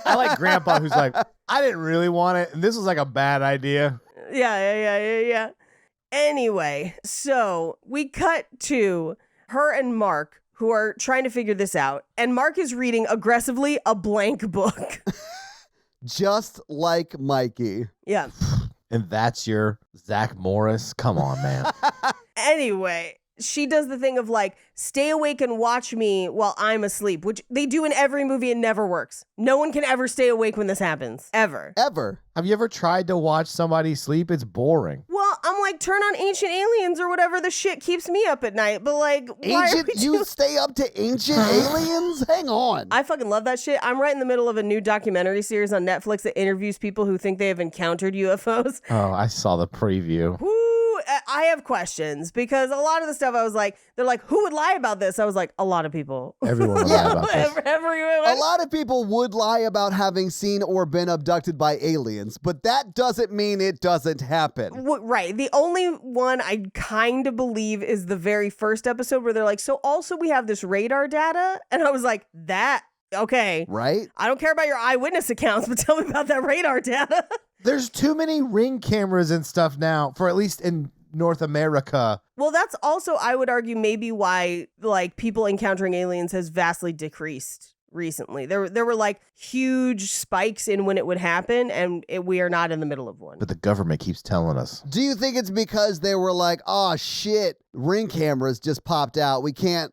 I like Grandpa who's like, I didn't really want it. And this was like a bad idea. Yeah. Anyway, so we cut to her and Mark, who are trying to figure this out. And Mark is reading aggressively a blank book. Just like Mikey. Yeah. And that's your Zach Morris? Come on, man. Anyway, she does the thing of like, stay awake and watch me while I'm asleep, which they do in every movie and never works. No one can ever stay awake when this happens. Ever. Have you ever tried to watch somebody sleep? It's boring. Well, I'm like, turn on Ancient Aliens or whatever the shit keeps me up at night. But like, why are we You stay up to Ancient Aliens? Hang on. I fucking love that shit. I'm right in the middle of a new documentary series on Netflix that interviews people who think they have encountered UFOs. Oh, I saw the preview. Woo! I have questions because a lot of the stuff I was like, they're like, who would lie about this? I was like, a lot of people. Everyone would lie about this. Everyone. A lot of people would lie about having seen or been abducted by aliens, but that doesn't mean it doesn't happen. Right. The only one I kind of believe is the very first episode where they're like, so also we have this radar data. And I was like, that, okay. Right? I don't care about your eyewitness accounts, but tell me about that radar data. There's too many Ring cameras and stuff now, for at least in North America. Well, that's also, I would argue, maybe why like people encountering aliens has vastly decreased recently. There were like huge spikes in when it would happen, and we are not in the middle of one. But the government keeps telling us. Do you think it's because they were like, oh shit, Ring cameras just popped out. We can't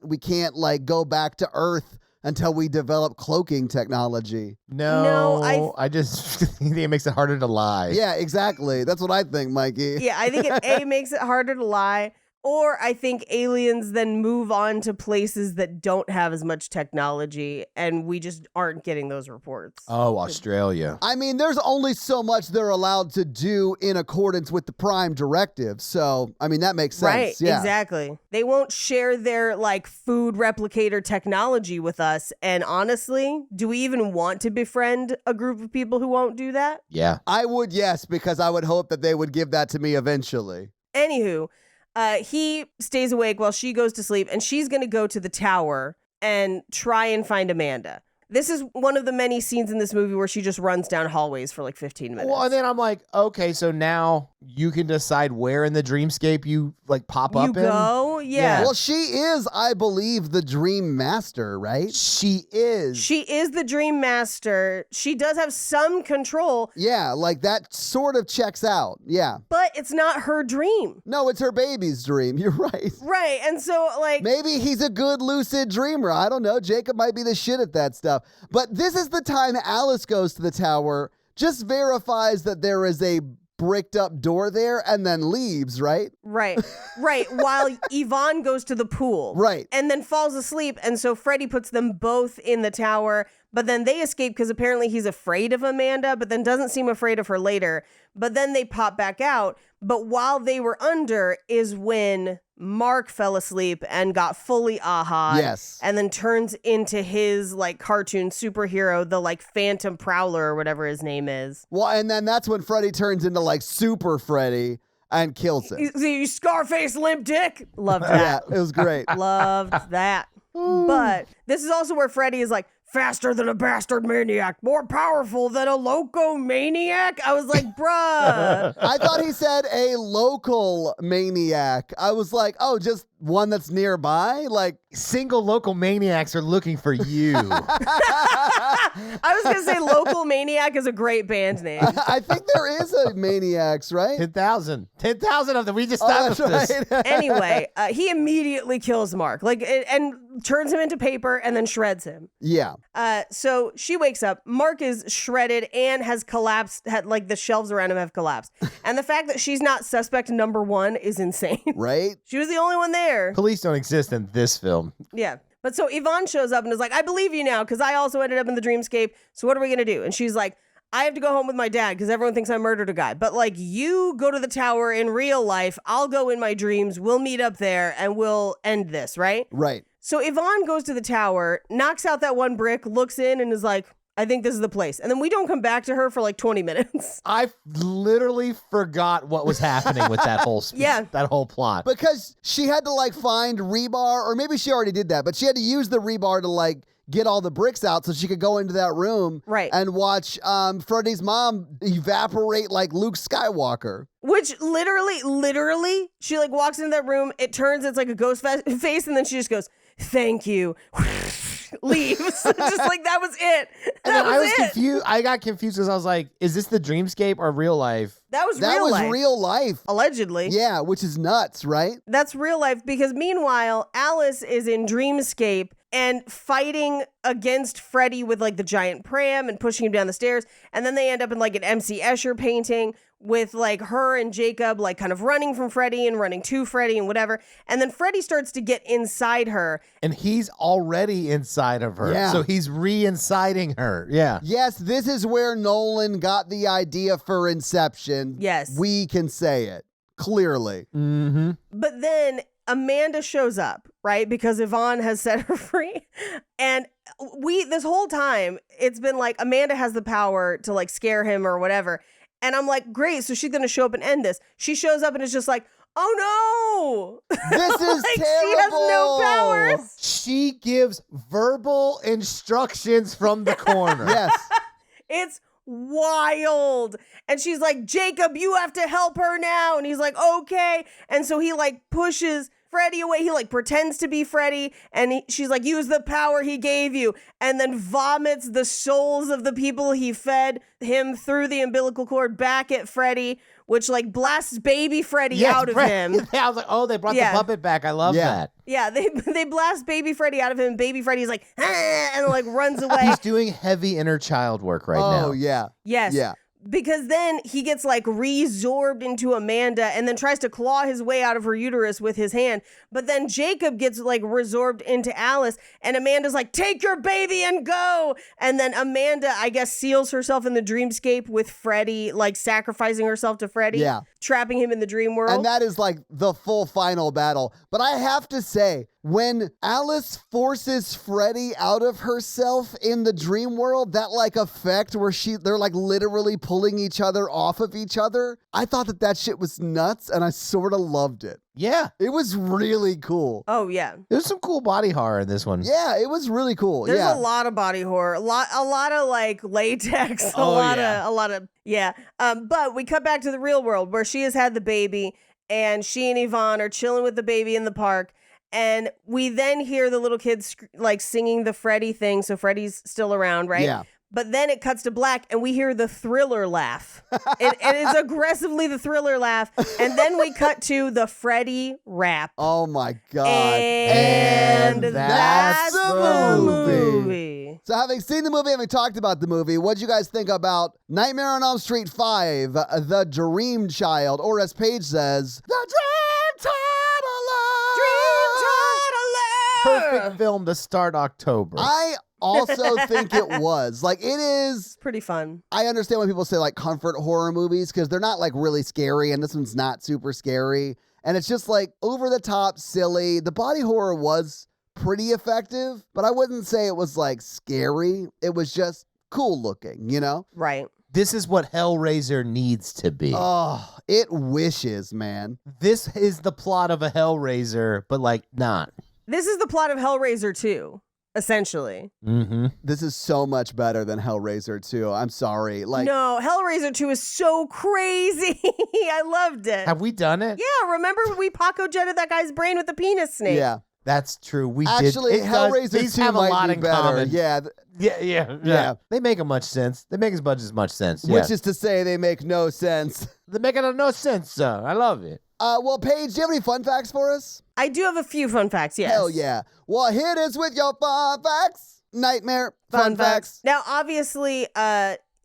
like go back to Earth until we develop cloaking technology? No, I just think it makes it harder to lie. Yeah, exactly. That's what I think, Mikey. Yeah, I think it A, makes it harder to lie, or I think aliens then move on to places that don't have as much technology, and we just aren't getting those reports. Oh, Australia. I mean, there's only so much they're allowed to do in accordance with the Prime Directive. So, I mean, that makes sense. Right, Yeah. exactly. They won't share their like food replicator technology with us. And honestly, do we even want to befriend a group of people who won't do that? Yeah. I would, yes, because I would hope that they would give that to me eventually. Anywho, he stays awake while she goes to sleep, and she's going to go to the tower and try and find Amanda. This is one of the many scenes in this movie where she just runs down hallways for like 15 minutes. Well, and then I'm like, okay, so now you can decide where in the dreamscape you like pop up you go? in. Yeah. Well, she is, I believe, the Dream Master, right? She is. She is the Dream Master. She does have some control. Yeah, like that sort of checks out. Yeah. But it's not her dream. No, it's her baby's dream. You're right. Right. And so, like, Maybe he's a good lucid dreamer. I don't know. Jacob might be the shit at that stuff. But this is the time Alice goes to the tower, just verifies that there is a bricked up door there, and then leaves, right? right. While Yvonne goes to the pool. Right. And then falls asleep. And so Freddy puts them both in the tower. But then they escape because apparently he's afraid of Amanda, but then doesn't seem afraid of her later. But then they pop back out. But while they were under is when Mark fell asleep and got fully aha. Yes. And then turns into his like cartoon superhero, the like Phantom Prowler or whatever his name is. Well, and then that's when Freddy turns into like Super Freddy and kills him. You Scarface limp dick. Loved Yeah, that. it was great. Loved that. But this is also where Freddy is like, faster than a bastard maniac, more powerful than a loco maniac. I was like, bruh. I thought he said a local maniac. I was like, oh, just one that's nearby? Like, Single local maniacs are looking for you. I was going to say local maniac is a great band name. I think there is a maniacs, right? 10,000. 10,000 of them. We just Oh, established that's this. right. Anyway, he immediately kills Mark, like, and turns him into paper and then shreds him. Yeah. So she wakes up. Mark is shredded and has collapsed. Like the shelves around him have collapsed. And the fact that she's not suspect number one is insane. Right? She was the only one there. Police don't exist in this film. Yeah. But so Yvonne shows up and is like, I believe you now because I also ended up in the dreamscape. So what are we going to do? And she's like, I have to go home with my dad because everyone thinks I murdered a guy. But like, you go to the tower in real life. I'll go in my dreams. We'll meet up there and we'll end this, right? Right. So Yvonne goes to the tower, knocks out that one brick, looks in and is like, I think this is the place. And then we don't come back to her for like 20 minutes. I literally forgot what was happening with that whole that whole plot. Because she had to like find rebar, or maybe she already did that, but she had to use the rebar to like get all the bricks out so she could go into that room and watch Freddy's mom evaporate like Luke Skywalker. Which literally, she like walks into that room, it turns, it's like a ghost face, and then she just goes, thank you. Leaves. Just like that was it. I was confused. I got confused because I was like, is this the dreamscape or real life? That was real life. Allegedly. Yeah, which is nuts, right? That's real life because meanwhile, Alice is in Dreamscape and fighting against Freddy with like the giant pram and pushing him down the stairs. And then they end up in like an MC Escher painting with like her and Jacob like kind of running from Freddy and running to Freddy and whatever. And then Freddy starts to get inside her. And he's already inside of her. Yeah. So he's re-inciting her. Yeah. Yes, this is where Nolan got the idea for Inception. Yes. We can say it clearly. Mm-hmm. But then Amanda shows up, right? Because Yvonne has set her free. And this whole time, it's been like Amanda has the power to like scare him or whatever. And I'm like, great, so she's going to show up and end this. She shows up and is just like, oh no. This is like, terrible. She has no powers. She gives verbal instructions from the corner. Yes. It's wild. And she's like, Jacob, you have to help her now. And he's like, okay. And so he like pushes Freddy away. He like pretends to be Freddy. And she's like, use the power he gave you. And then vomits the souls of the people he fed him through the umbilical cord back at Freddy, which like blasts baby Freddy out of him. I was like, oh, they brought the puppet back. I love that. Yeah, they blast baby Freddy out of him. Baby Freddy's like, ah, and like runs away. He's doing heavy inner child work right now. Oh, yeah. Yes. Yeah. Because then he gets like resorbed into Amanda and then tries to claw his way out of her uterus with his hand. But then Jacob gets like resorbed into Alice and Amanda's like, take your baby and go. And then Amanda, I guess, seals herself in the dreamscape with Freddy, like sacrificing herself to Freddy, trapping him in the dream world. And that is like the full final battle. But I have to say, when Alice forces Freddy out of herself in the dream world, that like effect where they're like literally pulling each other off of each other, I thought that shit was nuts and I sort of loved it. Yeah. It was really cool. Oh, yeah. There's some cool body horror in this one. Yeah, it was really cool. There's a lot of body horror, a lot of like latex, a lot of. But we cut back to the real world where she has had the baby and she and Yvonne are chilling with the baby in the park. And we then hear the little kids like singing the Freddy thing. So Freddy's still around, right? Yeah. But then it cuts to black and we hear the Thriller laugh. And it's aggressively the Thriller laugh. And then we cut to the Freddy rap. Oh my God. And that's the movie. So having seen the movie, having talked about the movie, what do you guys think about Nightmare on Elm Street 5, The Dream Child, or as Paige says, The Dream Toddler! Perfect film to start October. I also think it was. Like, it is Pretty fun. I understand when people say like comfort horror movies because they're not like really scary, and this one's not super scary. And it's just like over the top, silly. The body horror was pretty effective, but I wouldn't say it was like scary. It was just cool looking, you know? Right. This is what Hellraiser needs to be. Oh, it wishes, man. This is the plot of a Hellraiser, but like not. This is the plot of Hellraiser 2. Essentially. Mm-hmm. This is so much better than Hellraiser 2. I'm sorry. Like, no, Hellraiser 2 is so crazy. I loved it. Have we done it? Yeah, remember we Paco jetted that guy's brain with the penis snake? yeah. That's true. We Actually, did. Hellraiser These 2 have a might lot be in better. common. Yeah. Yeah. They make much sense. They make as much sense. Which is to say they make no sense. They make it no sense, sir. I love it. Well, Paige, do you have any fun facts for us? I do have a few fun facts, yes. Hell yeah. Well, hit us with your fun facts. Nightmare fun facts. Now, obviously,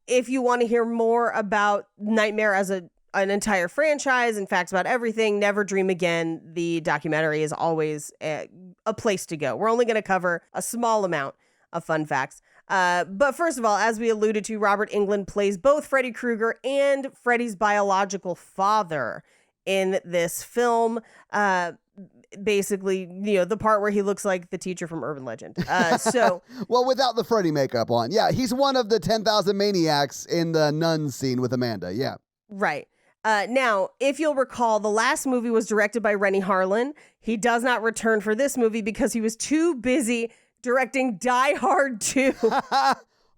if you want to hear more about Nightmare as an entire franchise and facts about everything, Never Dream Again, the documentary, is always a place to go. We're only going to cover a small amount of fun facts. But first of all, as we alluded to, Robert Englund plays both Freddy Krueger and Freddy's biological father in this film. basically, the part where he looks like the teacher from Urban Legend. So Well, without the Freddy makeup on. Yeah, he's one of the 10,000 maniacs in the nun scene with Amanda. Yeah. right. Now, if you'll recall, the last movie was directed by Rennie Harlan. He does not return for this movie because he was too busy directing Die Hard 2.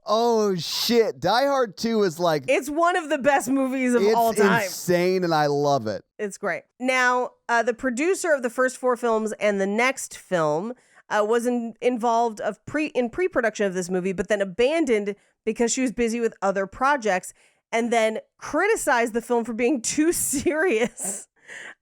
Oh, shit. Die Hard 2 is like... It's one of the best movies of all time. It's insane, and I love it. It's great. Now, the producer of the first 4 films and the next film was involved in pre-production of this movie, but then abandoned because she was busy with other projects, and then criticized the film for being too serious.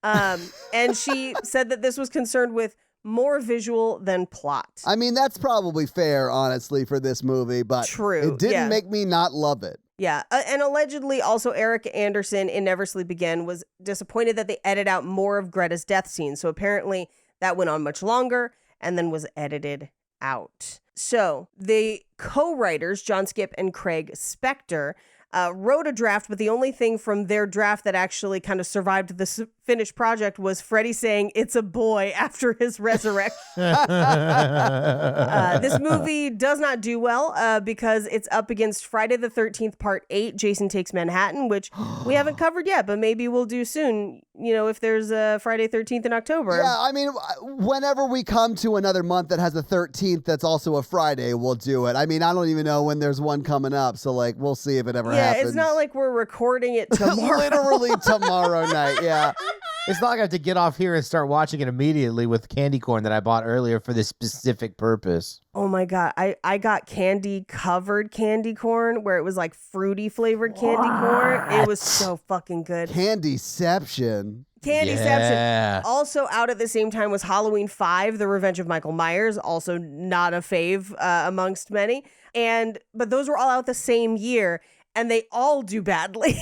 And she said that this was concerned with more visual than plot. I mean, that's probably fair, honestly, for this movie, but True, it didn't yeah. make me not love it. Yeah, and allegedly also Eric Anderson in Never Sleep Again was disappointed that they edited out more of Greta's death scene. So apparently that went on much longer and then was edited out. So the co-writers, John Skipp and Craig Spector, wrote a draft, but the only thing from their draft that actually kind of survived the finished project was Freddy saying it's a boy after his resurrection. This movie does not do well because it's up against Friday the 13th Part 8, Jason Takes Manhattan, which we haven't covered yet, but maybe we'll do soon, if there's a Friday 13th in October. Yeah, I mean, whenever we come to another month that has a 13th that's also a Friday, we'll do it. I mean, I don't even know when there's one coming up, so we'll see if it ever happens. Yeah, it's not like we're recording it tomorrow. Literally tomorrow night, yeah. It's not like I have to get off here and start watching it immediately with candy corn that I bought earlier for this specific purpose. Oh my God. I got covered candy corn where it was like fruity flavored candy corn. It was so fucking good. Candyception. Candyception. Also out at the same time was Halloween 5, The Revenge of Michael Myers. Also not a fave amongst many. But those were all out the same year and they all do badly.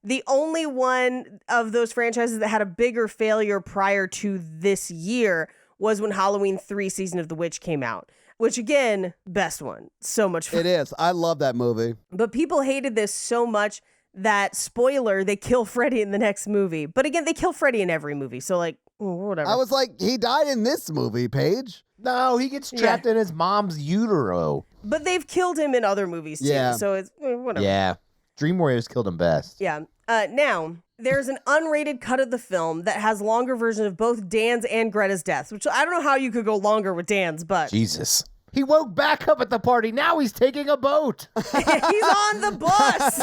The only one of those franchises that had a bigger failure prior to this year was when Halloween 3 Season of the Witch came out, which again, best one. So much fun. It is. I love that movie. But people hated this so much that, spoiler, they kill Freddy in the next movie. But again, they kill Freddy in every movie. So whatever. I was like, he died in this movie, Paige. No, he gets trapped in his mom's utero. But they've killed him in other movies too. Yeah. So it's whatever. Yeah. Dream Warriors killed him best. Yeah. Now, there's an unrated cut of the film that has longer version of both Dan's and Greta's deaths, which I don't know how you could go longer with Dan's, but... Jesus. He woke back up at the party. Now he's taking a boat. He's on the bus.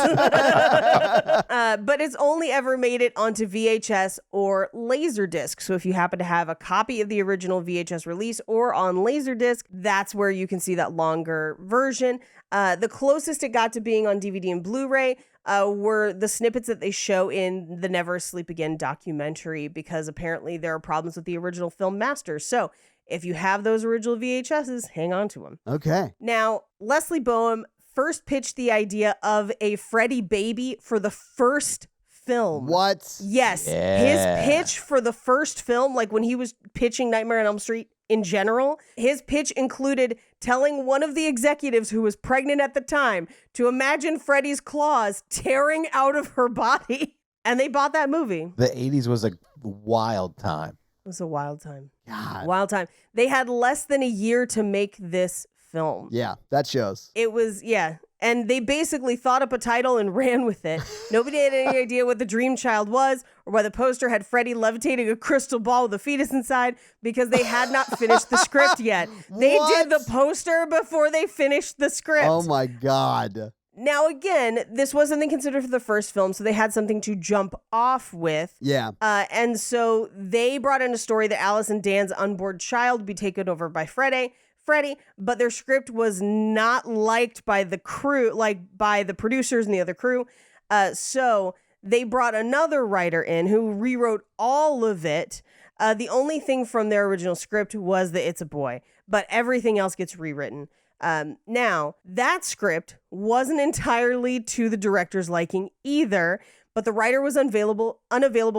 But it's only ever made it onto VHS or Laserdisc. So if you happen to have a copy of the original VHS release or on Laserdisc, that's where you can see that longer version. The closest it got to being on DVD and Blu-ray were the snippets that they show in the Never Sleep Again documentary, because apparently there are problems with the original film masters. So if you have those original VHSs, hang on to them. Okay. Now, Leslie Boehm first pitched the idea of a Freddy baby for the first film. What? Yes. Yeah. His pitch for the first film, like when he was pitching Nightmare on Elm Street in general, his pitch included telling one of the executives who was pregnant at the time to imagine Freddy's claws tearing out of her body. And they bought that movie. The 80s was a wild time. It was a wild time. God. Wild time. They had less than a year to make this film. Yeah, that shows. It was, yeah. And they basically thought up a title and ran with it. Nobody had any idea what the dream child was or why the poster had Freddy levitating a crystal ball with a fetus inside, because they had not finished the script yet. They did the poster before they finished the script. Oh my God. Now, again, this was something considered for the first film, so they had something to jump off with. Yeah. And so they brought in a story that Alice and Dan's unborn child would be taken over by Freddy, but their script was not liked by the crew, like by the producers and the other crew. So they brought another writer in who rewrote all of it. The only thing from their original script was that it's a boy, but everything else gets rewritten. Now, that script wasn't entirely to the director's liking either, but the writer was unavailable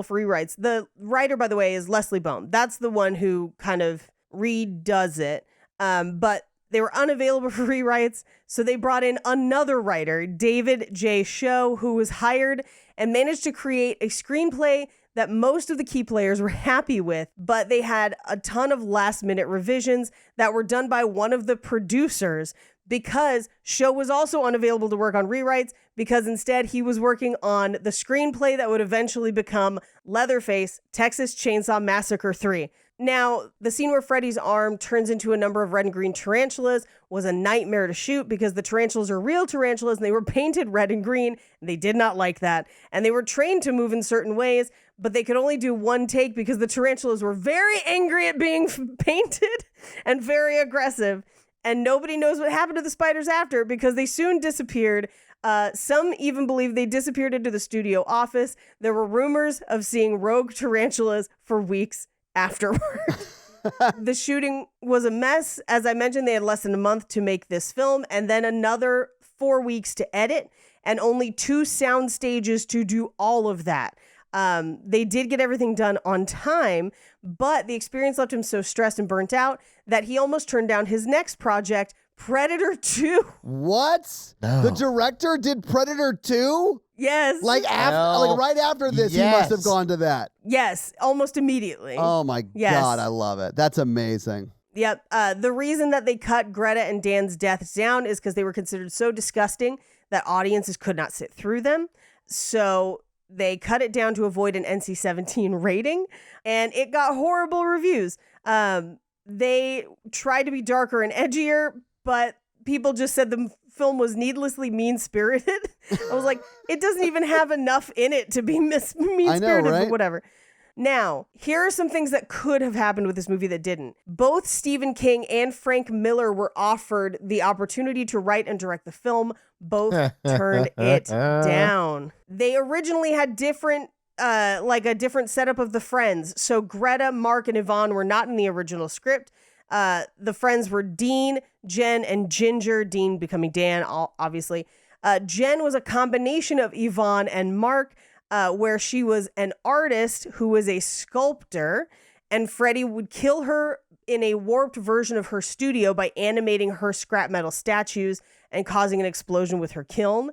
for rewrites. The writer, by the way, is Leslie Boehm. That's the one who kind of redoes it. But they were unavailable for rewrites, so they brought in another writer, David J. Show, who was hired and managed to create a screenplay that most of the key players were happy with, but they had a ton of last-minute revisions that were done by one of the producers because Show was also unavailable to work on rewrites because instead he was working on the screenplay that would eventually become Leatherface, Texas Chainsaw Massacre 3. Now, the scene where Freddy's arm turns into a number of red and green tarantulas was a nightmare to shoot because the tarantulas are real tarantulas and they were painted red and green, and they did not like that. And they were trained to move in certain ways, but they could only do one take because the tarantulas were very angry at being painted and very aggressive. And nobody knows what happened to the spiders after because they soon disappeared. Some even believe they disappeared into the studio office. There were rumors of seeing rogue tarantulas for weeks afterward. The shooting was a mess. As I mentioned, they had less than a month to make this film and then another 4 weeks to edit and only 2 sound stages to do all of that. They did get everything done on time, but the experience left him so stressed and burnt out that he almost turned down his next project, Predator 2. What? No. The director did Predator 2? Yes. Like right after this, he must have gone to that. Yes, almost immediately. Oh my God, I love it. That's amazing. Yep. The reason that they cut Greta and Dan's deaths down is because they were considered so disgusting that audiences could not sit through them. So they cut it down to avoid an NC-17 rating, and it got horrible reviews. They tried to be darker and edgier, but people just said the film was needlessly mean-spirited. I was like, it doesn't even have enough in it to be mean-spirited, right? But whatever. Now, here are some things that could have happened with this movie that didn't. Both Stephen King and Frank Miller were offered the opportunity to write and direct the film. Both turned it down. They originally had different a different setup of the friends. So Greta, Mark, and Yvonne were not in the original script. The friends were Dean, Jen, and Ginger. Dean becoming Dan, obviously. Jen was a combination of Yvonne and Mark, where she was an artist who was a sculptor, and Freddy would kill her in a warped version of her studio by animating her scrap metal statues and causing an explosion with her kiln.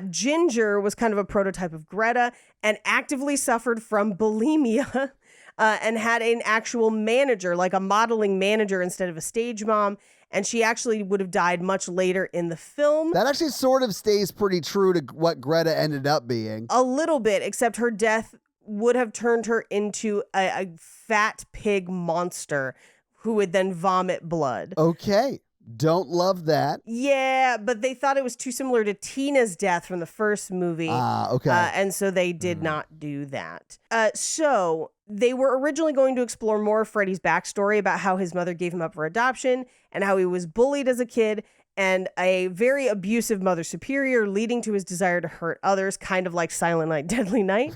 Ginger was kind of a prototype of Greta and actively suffered from bulimia and had an actual manager, like a modeling manager instead of a stage mom. And she actually would have died much later in the film. That actually sort of stays pretty true to what Greta ended up being. A little bit, except her death would have turned her into a fat pig monster who would then vomit blood. Okay. Don't love that. Yeah, but they thought it was too similar to Tina's death from the first movie. Okay. And so they did not do that. So they were originally going to explore more of Freddy's backstory about how his mother gave him up for adoption and how he was bullied as a kid and a very abusive mother superior leading to his desire to hurt others, kind of like Silent Night, Deadly Night.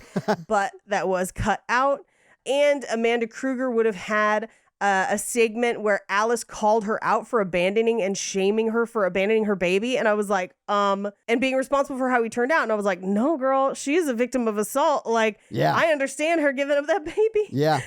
But that was cut out. And Amanda Kruger would have had a segment where Alice called her out for abandoning and shaming her for abandoning her baby. And I was like, and being responsible for how he turned out. And I was like, no, girl, she is a victim of assault. Like, yeah. I understand her giving up that baby. Yeah.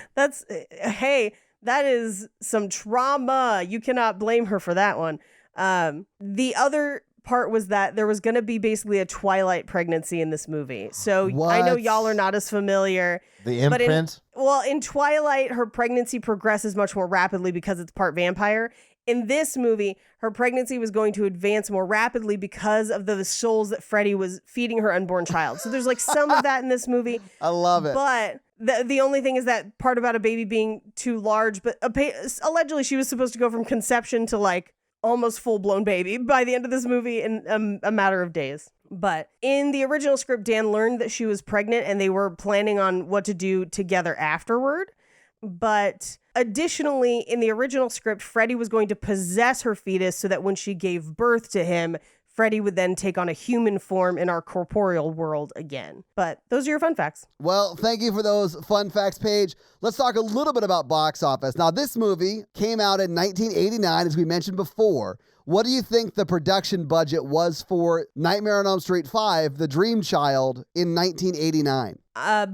Hey, that is some trauma. You cannot blame her for that one. The other part was that there was going to be basically a Twilight pregnancy in this movie. So I know y'all are not as familiar. The imprint? In Twilight, her pregnancy progresses much more rapidly because it's part vampire. In this movie, her pregnancy was going to advance more rapidly because of the souls that Freddy was feeding her unborn child. So there's like some of that in this movie. I love it. But the only thing is that part about a baby being too large, but allegedly she was supposed to go from conception to like almost full-blown baby by the end of this movie in a matter of days. But in the original script, Dan learned that she was pregnant and they were planning on what to do together afterward. But additionally, in the original script, Freddy was going to possess her fetus so that when she gave birth to him, Freddy would then take on a human form in our corporeal world again. But those are your fun facts. Well, thank you for those fun facts, Paige. Let's talk a little bit about box office. Now, this movie came out in 1989, as we mentioned before. What do you think the production budget was for Nightmare on Elm Street 5, The Dream Child, in 1989?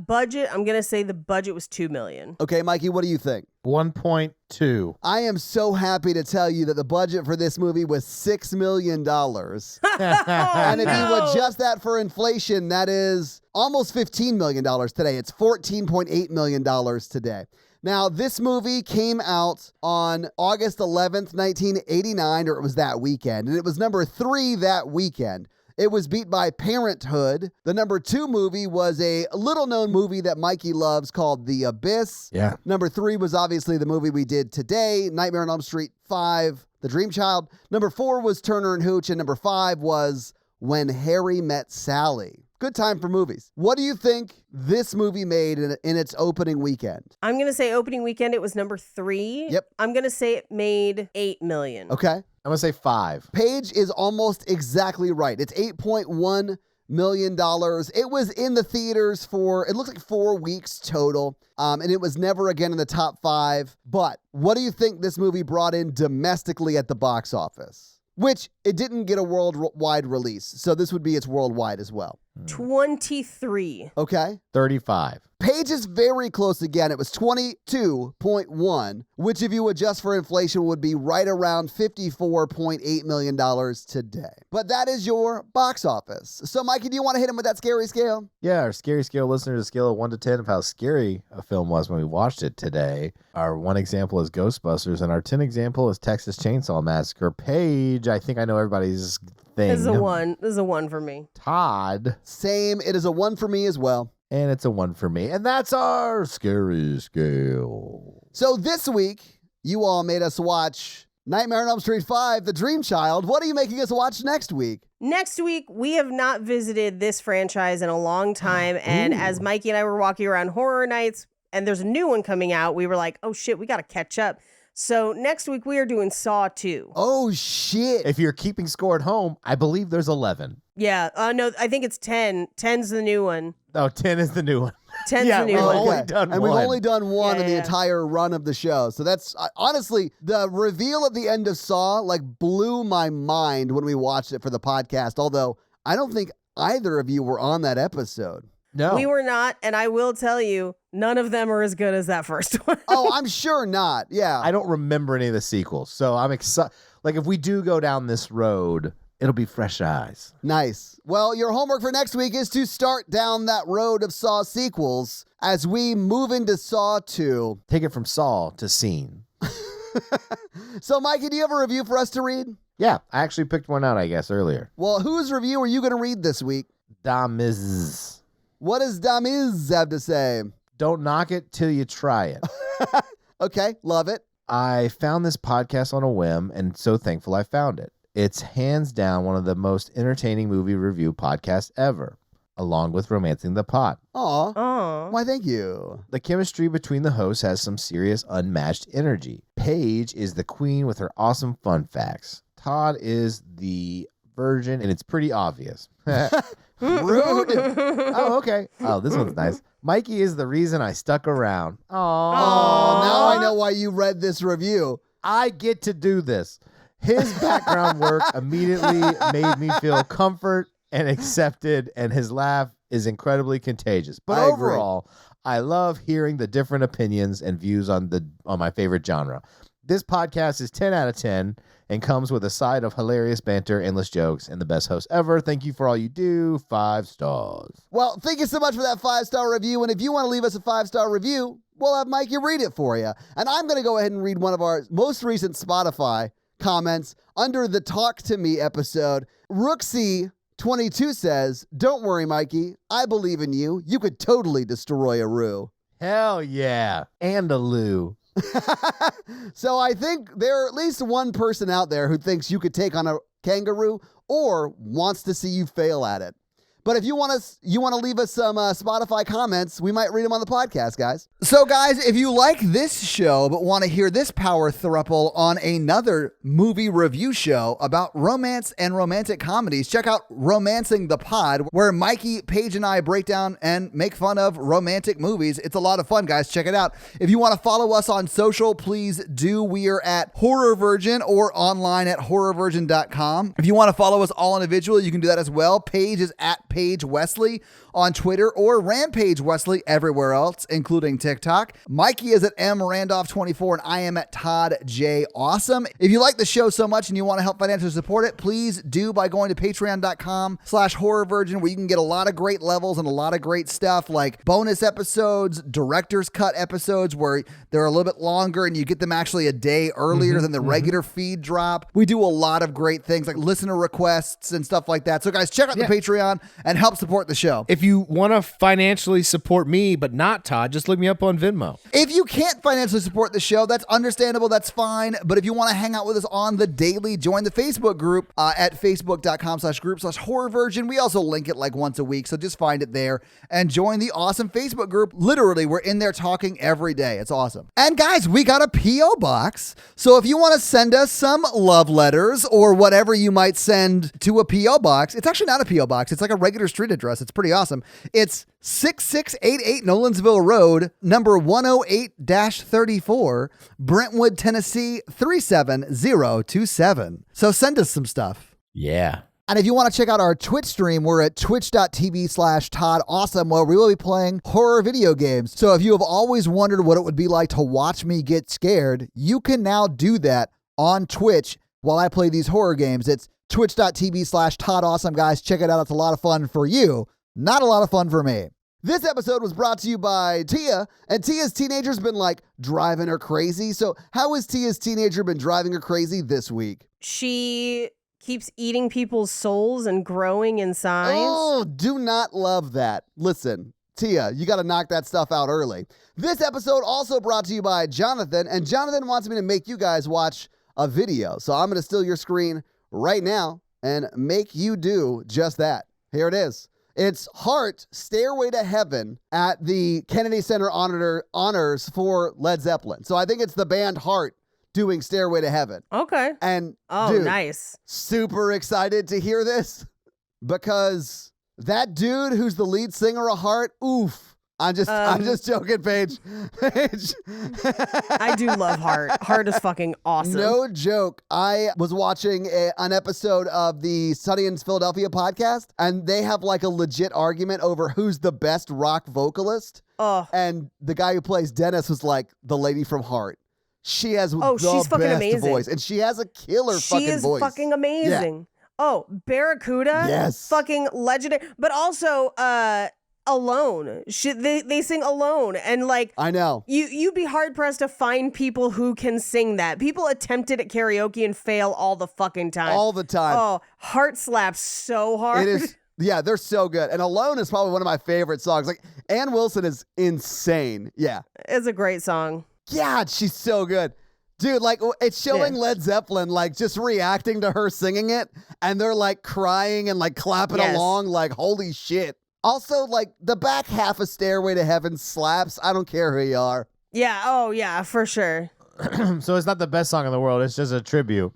Budget, I'm going to say the budget was $2 million. Okay, Mikey, what do you think? 1.2. I am so happy to tell you that the budget for this movie was $6 million. And if you adjust that for inflation, that is almost $15 million today. It's $14.8 million today. Now, this movie came out on August 11th, 1989, or it was that weekend, and it was number 3 that weekend. It was beat by Parenthood. The number 2 movie was a little-known movie that Mikey loves called The Abyss. Yeah. Number 3 was obviously the movie we did today, Nightmare on Elm Street 5, The Dream Child. Number 4 was Turner and Hooch, and number 5 was When Harry Met Sally. Good time for movies. What do you think this movie made in its opening weekend? I'm going to say opening weekend, it was number 3. Yep. I'm going to say it made $8 million. Okay. I'm going to say 5. Paige is almost exactly right. It's $8.1 million. It was in the theaters for, it looks like 4 weeks total. And it was never again in the top 5. But what do you think this movie brought in domestically at the box office? Which it didn't get a worldwide release. So this would be its worldwide as well. 23. Okay. 35. Paige is very close again. It was 22.1, which if you adjust for inflation would be right around $54.8 million today. But that is your box office. So Mikey, do you want to hit him with that scary scale? Yeah, our scary scale listeners, a scale of 1 to 10 of how scary a film was when we watched it today. Our 1 example is Ghostbusters, and our 10 example is Texas Chainsaw Massacre. Paige, I think I know everybody's thing. This is a 1. This is a 1 for me. Todd. Same. It is a 1 for me as well. And it's a 1 for me. And that's our scary scale. So this week, you all made us watch Nightmare on Elm Street 5, The Dream Child. What are you making us watch next week? Next week, we have not visited this franchise in a long time. And as Mikey and I were walking around horror nights, and there's a new one coming out, we were like, oh shit, we got to catch up. So next week, we are doing Saw 2. Oh, shit. If you're keeping score at home, I believe there's 11. Yeah. No, I think it's 10. 10's the new one. Oh, 10 is the new one. 10's Yeah, the new we've one. only done and one. we've only done one Yeah, in the yeah. entire run of the show. So that's, honestly, the reveal at the end of Saw, like, blew my mind when we watched it for the podcast. Although, I don't think either of you were on that episode. No. We were not, and I will tell you, none of them are as good as that first one. Oh, I'm sure not. Yeah. I don't remember any of the sequels. So I'm excited. Like, if we do go down this road, it'll be fresh eyes. Nice. Well, your homework for next week is to start down that road of Saw sequels as we move into Saw 2. Take it from Saul to Scene. So, Mikey, do you have a review for us to read? Yeah, I actually picked one out, I guess, earlier. Well, whose review are you going to read this week? Damiz. What does Damiz have to say? Don't knock it till you try it. Okay, love it. I found this podcast on a whim and so thankful I found it. It's hands down one of the most entertaining movie review podcasts ever, along with Romancing the Pot. Aw. Oh. Why, thank you. The chemistry between the hosts has some serious unmatched energy. Paige is the queen with her awesome fun facts. Todd is the virgin, and it's pretty obvious. Rude. Oh, okay. Oh, this one's nice. Mikey is the reason I stuck around. Oh, Aww. now I know why you read this review. I get to do this. His background work immediately made me feel comfort and accepted, and his laugh is incredibly contagious. But I agree. overall, I love hearing the different opinions and views on my favorite genre. This podcast is 10 out of 10 and comes with a side of hilarious banter, endless jokes, and the best host ever. Thank you for all you do. 5 stars. Well, thank you so much for that 5-star review. And if you want to leave us a 5-star review, we'll have Mikey read it for you. And I'm going to go ahead and read one of our most recent Spotify comments under the Talk to Me episode. Rooksy22 says, "Don't worry, Mikey. I believe in you. You could totally destroy a Roo." Hell yeah. And a Lou. So I think there are at least one person out there who thinks you could take on a kangaroo or wants to see you fail at it. But if you want to leave us some Spotify comments, we might read them on the podcast, guys. So, guys, if you like this show but want to hear this power throuple on another movie review show about romance and romantic comedies, check out Romancing the Pod, where Mikey, Paige, and I break down and make fun of romantic movies. It's a lot of fun, guys. Check it out. If you want to follow us on social, please do. We are at Horror Virgin or online at horrorvirgin.com. If you want to follow us all individually, you can do that as well. Paige is at Paige Wesley on Twitter or Rampage Wesley everywhere else, including TikTok. Mikey is at mrandolph24 and I am at Todd J. Awesome. If you like the show so much and you want to help financially support it, please do by going to patreon.com/horrorvirgin, where you can get a lot of great levels and a lot of great stuff like bonus episodes, director's cut episodes where they're a little bit longer and you get them actually a day earlier than the regular feed drop. We do a lot of great things like listener requests and stuff like that. So guys, check out the Patreon and help support the show. If you want to financially support me, but not Todd, just look me up on Venmo. If you can't financially support the show, that's understandable. That's fine. But if you want to hang out with us on the daily, join the Facebook group at facebook.com/group/horrorvirgin. We also link it like once a week, so just find it there and join the awesome Facebook group. Literally, we're in there talking every day. It's awesome. And guys, we got a P.O. box. So if you want to send us some love letters or whatever you might send to a P.O. box, it's actually not a P.O. box. It's like a regular street address. It's pretty awesome. It's 6688 Nolensville Road, number 108-34, Brentwood, Tennessee 37027. So send us some stuff. Yeah. And if you want to check out our Twitch stream, we're at twitch.tv/Todd Awesome, where we will be playing horror video games. So if you have always wondered what it would be like to watch me get scared, you can now do that on Twitch while I play these horror games. It's twitch.tv/Todd Awesome, guys. Check it out. It's a lot of fun for you. Not a lot of fun for me. This episode was brought to you by Tia, and Tia's teenager's been like driving her crazy. So how has Tia's teenager been driving her crazy this week? She keeps eating people's souls and growing in size. Oh, do not love that. Listen, Tia, you got to knock that stuff out early. This episode also brought to you by Jonathan, and Jonathan wants me to make you guys watch a video. So I'm going to steal your screen right now and make you do just that. Here it is. It's Heart, Stairway to Heaven at the Kennedy Center honors for Led Zeppelin. So I think it's the band Heart doing Stairway to Heaven. Okay. And dude, nice. Super excited to hear this because that dude who's the lead singer of Heart, oof. I'm just joking, Paige. Paige. I do love Heart. Heart is fucking awesome. No joke. I was watching an episode of the Sunny in Philadelphia podcast, and they have like a legit argument over who's the best rock vocalist. Oh. And the guy who plays Dennis was like the lady from Heart. She has the she's fucking best amazing. voice, and she has a killer fucking voice. She is fucking amazing. Yeah. Oh, Barracuda. Yes. Fucking legendary. But also, Alone. They sing Alone, and like I know you'd be hard pressed to find people who can sing that. People attempt it at karaoke and fail all the fucking time. all the time. Oh, Heart slaps so hard. It is. Yeah, they're so good. And Alone is probably one of my favorite songs. Like Ann Wilson is insane. Yeah, It's a great song. God, she's so good. Dude, like, it's showing Led Zeppelin, like, just reacting to her singing it, and they're, like, crying and, like, clapping along, like, holy shit. Also, like, the back half of Stairway to Heaven slaps. I don't care who you are. Yeah, oh, yeah, for sure. So it's not the best song in the world. It's just a tribute.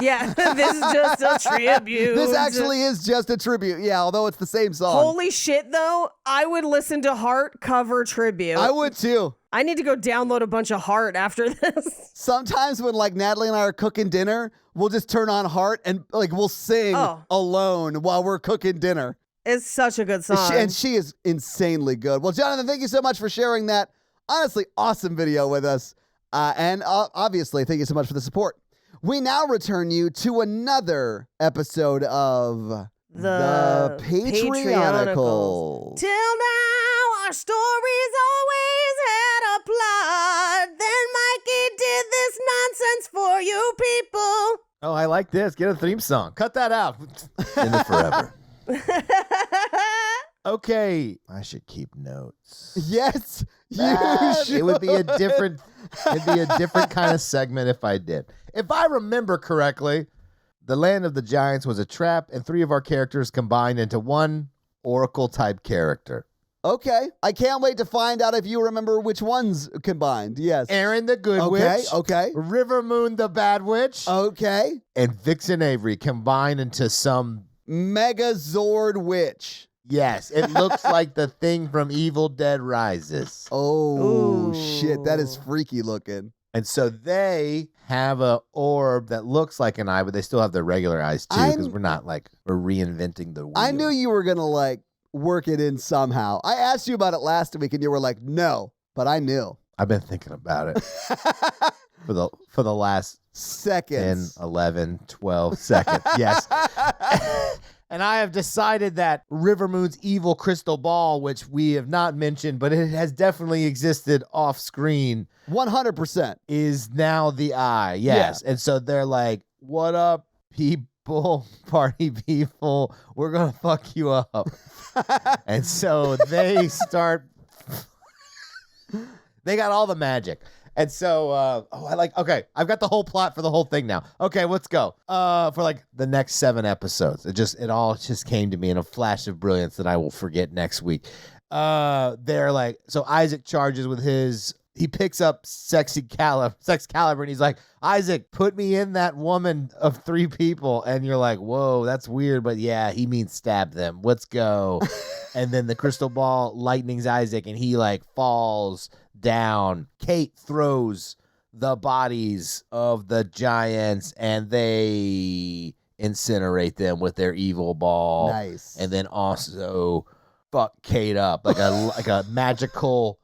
Yeah, this is just a tribute. This actually is just a tribute. Yeah, although it's the same song. Holy shit, though. I would listen to Heart cover tribute. I would, too. I need to go download a bunch of Heart after this. Sometimes when, like, Natalie and I are cooking dinner, we'll just turn on Heart and, like, we'll sing Alone while we're cooking dinner. It's such a good song. And she is insanely good. Well, Jonathan, thank you so much for sharing that honestly awesome video with us. And obviously, thank you so much for the support. We now return you to another episode of the Patreonicals. Till now, our stories always had a plot. Then Mikey did this nonsense for you people. Oh, I like this. Get a theme song. Cut that out. In it forever. Okay. I should keep notes. Yes, you should. It would be a different kind of segment if I did. If I remember correctly, the Land of the Giants was a trap, and 3 of our characters combined into one Oracle-type character. Okay. I can't wait to find out if you remember which ones combined. Yes. Aaron the Good Witch. Okay. River Moon the Bad Witch. Okay. And Vixen Avery combined into some Megazord Witch. Yes, it looks like the thing from Evil Dead Rises. Oh, Ooh. shit. That is freaky looking. And so they have a orb that looks like an eye, but they still have their regular eyes too, because we're reinventing the wheel. I knew you were going to like work it in somehow. I asked you about it last week and you were like, no, but I knew. I've been thinking about it for the last seconds. 10, 11, 12 seconds. Yes. And I have decided that Rivermoon's evil crystal ball, which we have not mentioned, but it has definitely existed off screen, 100%. is now the eye. Yes. Yeah. And so they're like, what up, people, party people? We're going to fuck you up. And so they start... They got all the magic. And so, okay, I've got the whole plot for the whole thing now. Okay, let's go. For like the next 7 episodes. It all just came to me in a flash of brilliance that I will forget next week. They're like, so Isaac charges with he picks up Sex Caliber, and he's like, Isaac, put me in that woman of 3 people. And you're like, whoa, that's weird. But yeah, he means stab them. Let's go. And then the crystal ball lightnings Isaac, and he like falls down. Kate throws the bodies of the giants, and they incinerate them with their evil ball. Nice. And then also fuck Kate up like a magical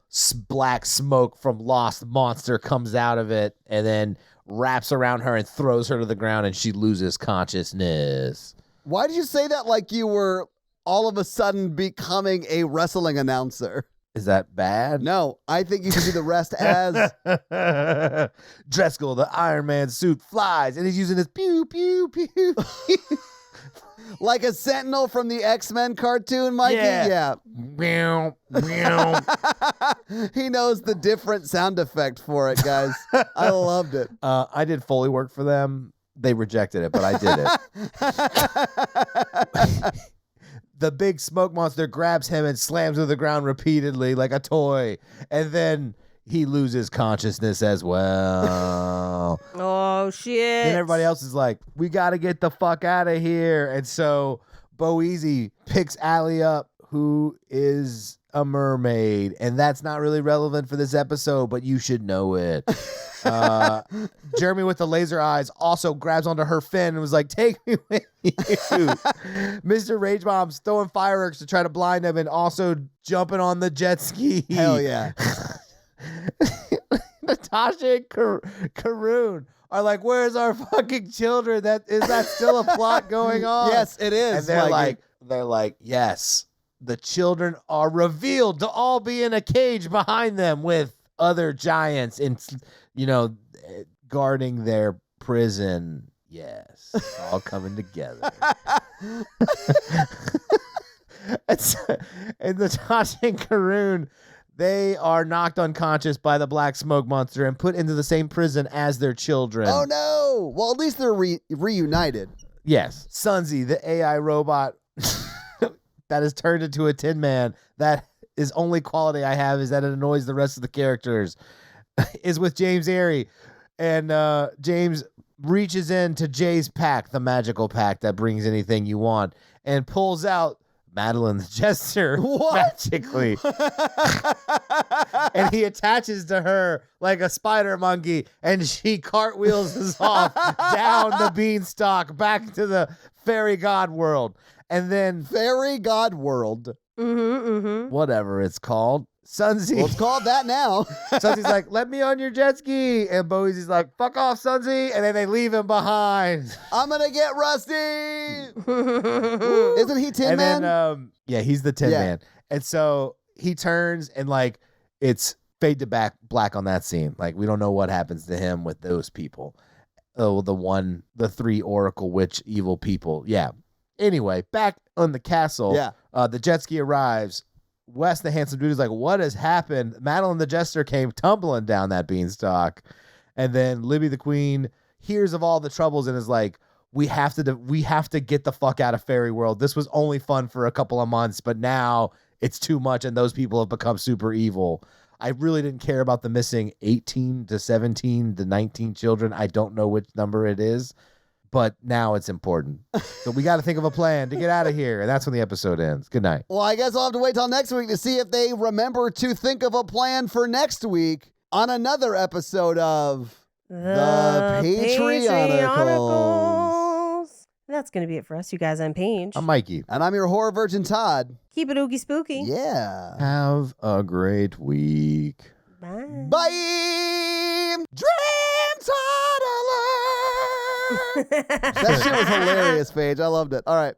black smoke from Lost Monster comes out of it, and then wraps around her and throws her to the ground, and she loses consciousness. Why did you say that like you were all of a sudden becoming a wrestling announcer? Is that bad? No, I think you should do the rest as Dreskel, the Iron Man suit flies, and he's using his pew, pew, pew. Like a Sentinel from the X-Men cartoon, Mikey? Yeah. Meow, meow. He knows the different sound effect for it, guys. I loved it. I did Foley work for them. They rejected it, but I did it. The big smoke monster grabs him and slams to the ground repeatedly like a toy. And then he loses consciousness as well. Oh, shit. Then everybody else is like, we got to get the fuck out of here. And so Boezy picks Allie up, who is a mermaid. And that's not really relevant for this episode, but you should know it. Jeremy with the laser eyes also grabs onto her fin and was like, take me with you. Mr. Rage Bomb's throwing fireworks to try to blind him and also jumping on the jet ski. Hell yeah. Natasha and Karoon are like, where's our fucking children? Is that still a plot going on? Yes, it is. And they're like, yes, the children are revealed to all be in a cage behind them with other giants and, guarding their prison. Yes, it's all coming together. And Natasha and Karoon, they are knocked unconscious by the black smoke monster and put into the same prison as their children. Oh, no. Well, at least they're reunited. Yes. Sunzi, the AI robot that is turned into a Tin Man, that is only quality I have is that it annoys the rest of the characters, is with James Airy. And James reaches into Jay's pack, the magical pack that brings anything you want, and pulls out Madeline the Jester magically. And he attaches to her like a spider monkey, and she cartwheels us off down the beanstalk back to the fairy god world. And then fairy god world. Whatever it's called. Sunzi. Well, it's called that now. Sunzi's like, let me on your jet ski. And Boezy's like, fuck off, Sunzi. And then they leave him behind. I'm going to get Rusty. Isn't he Tin Man? Then, yeah, he's the Tin Man. And so he turns and like it's fade to black on that scene. Like we don't know what happens to him with those people. Oh, the 3 Oracle Witch evil people. Yeah. Anyway, back on the castle. Yeah. The jet ski arrives. Wes, the handsome dude, is like, what has happened? Madeline the Jester came tumbling down that beanstalk. And then Libby the Queen hears of all the troubles and is like, we have to get the fuck out of fairy world. This was only fun for a couple of months, but now it's too much and those people have become super evil. I really didn't care about the missing 18 to 17 to 19 children. I don't know which number it is, but now it's important. So we got to think of a plan to get out of here. And that's when the episode ends. Good night. Well, I guess I'll have to wait till next week to see if they remember to think of a plan for next week. on another episode of The Patreonicals. That's going to be it for us, you guys. I'm Paige. I'm Mikey. And I'm your horror virgin, Todd. Keep it oogie spooky. Yeah. Have a great week. Bye. Bye. Dream Todd alert. That shit was hilarious, Paige. I loved it. All right.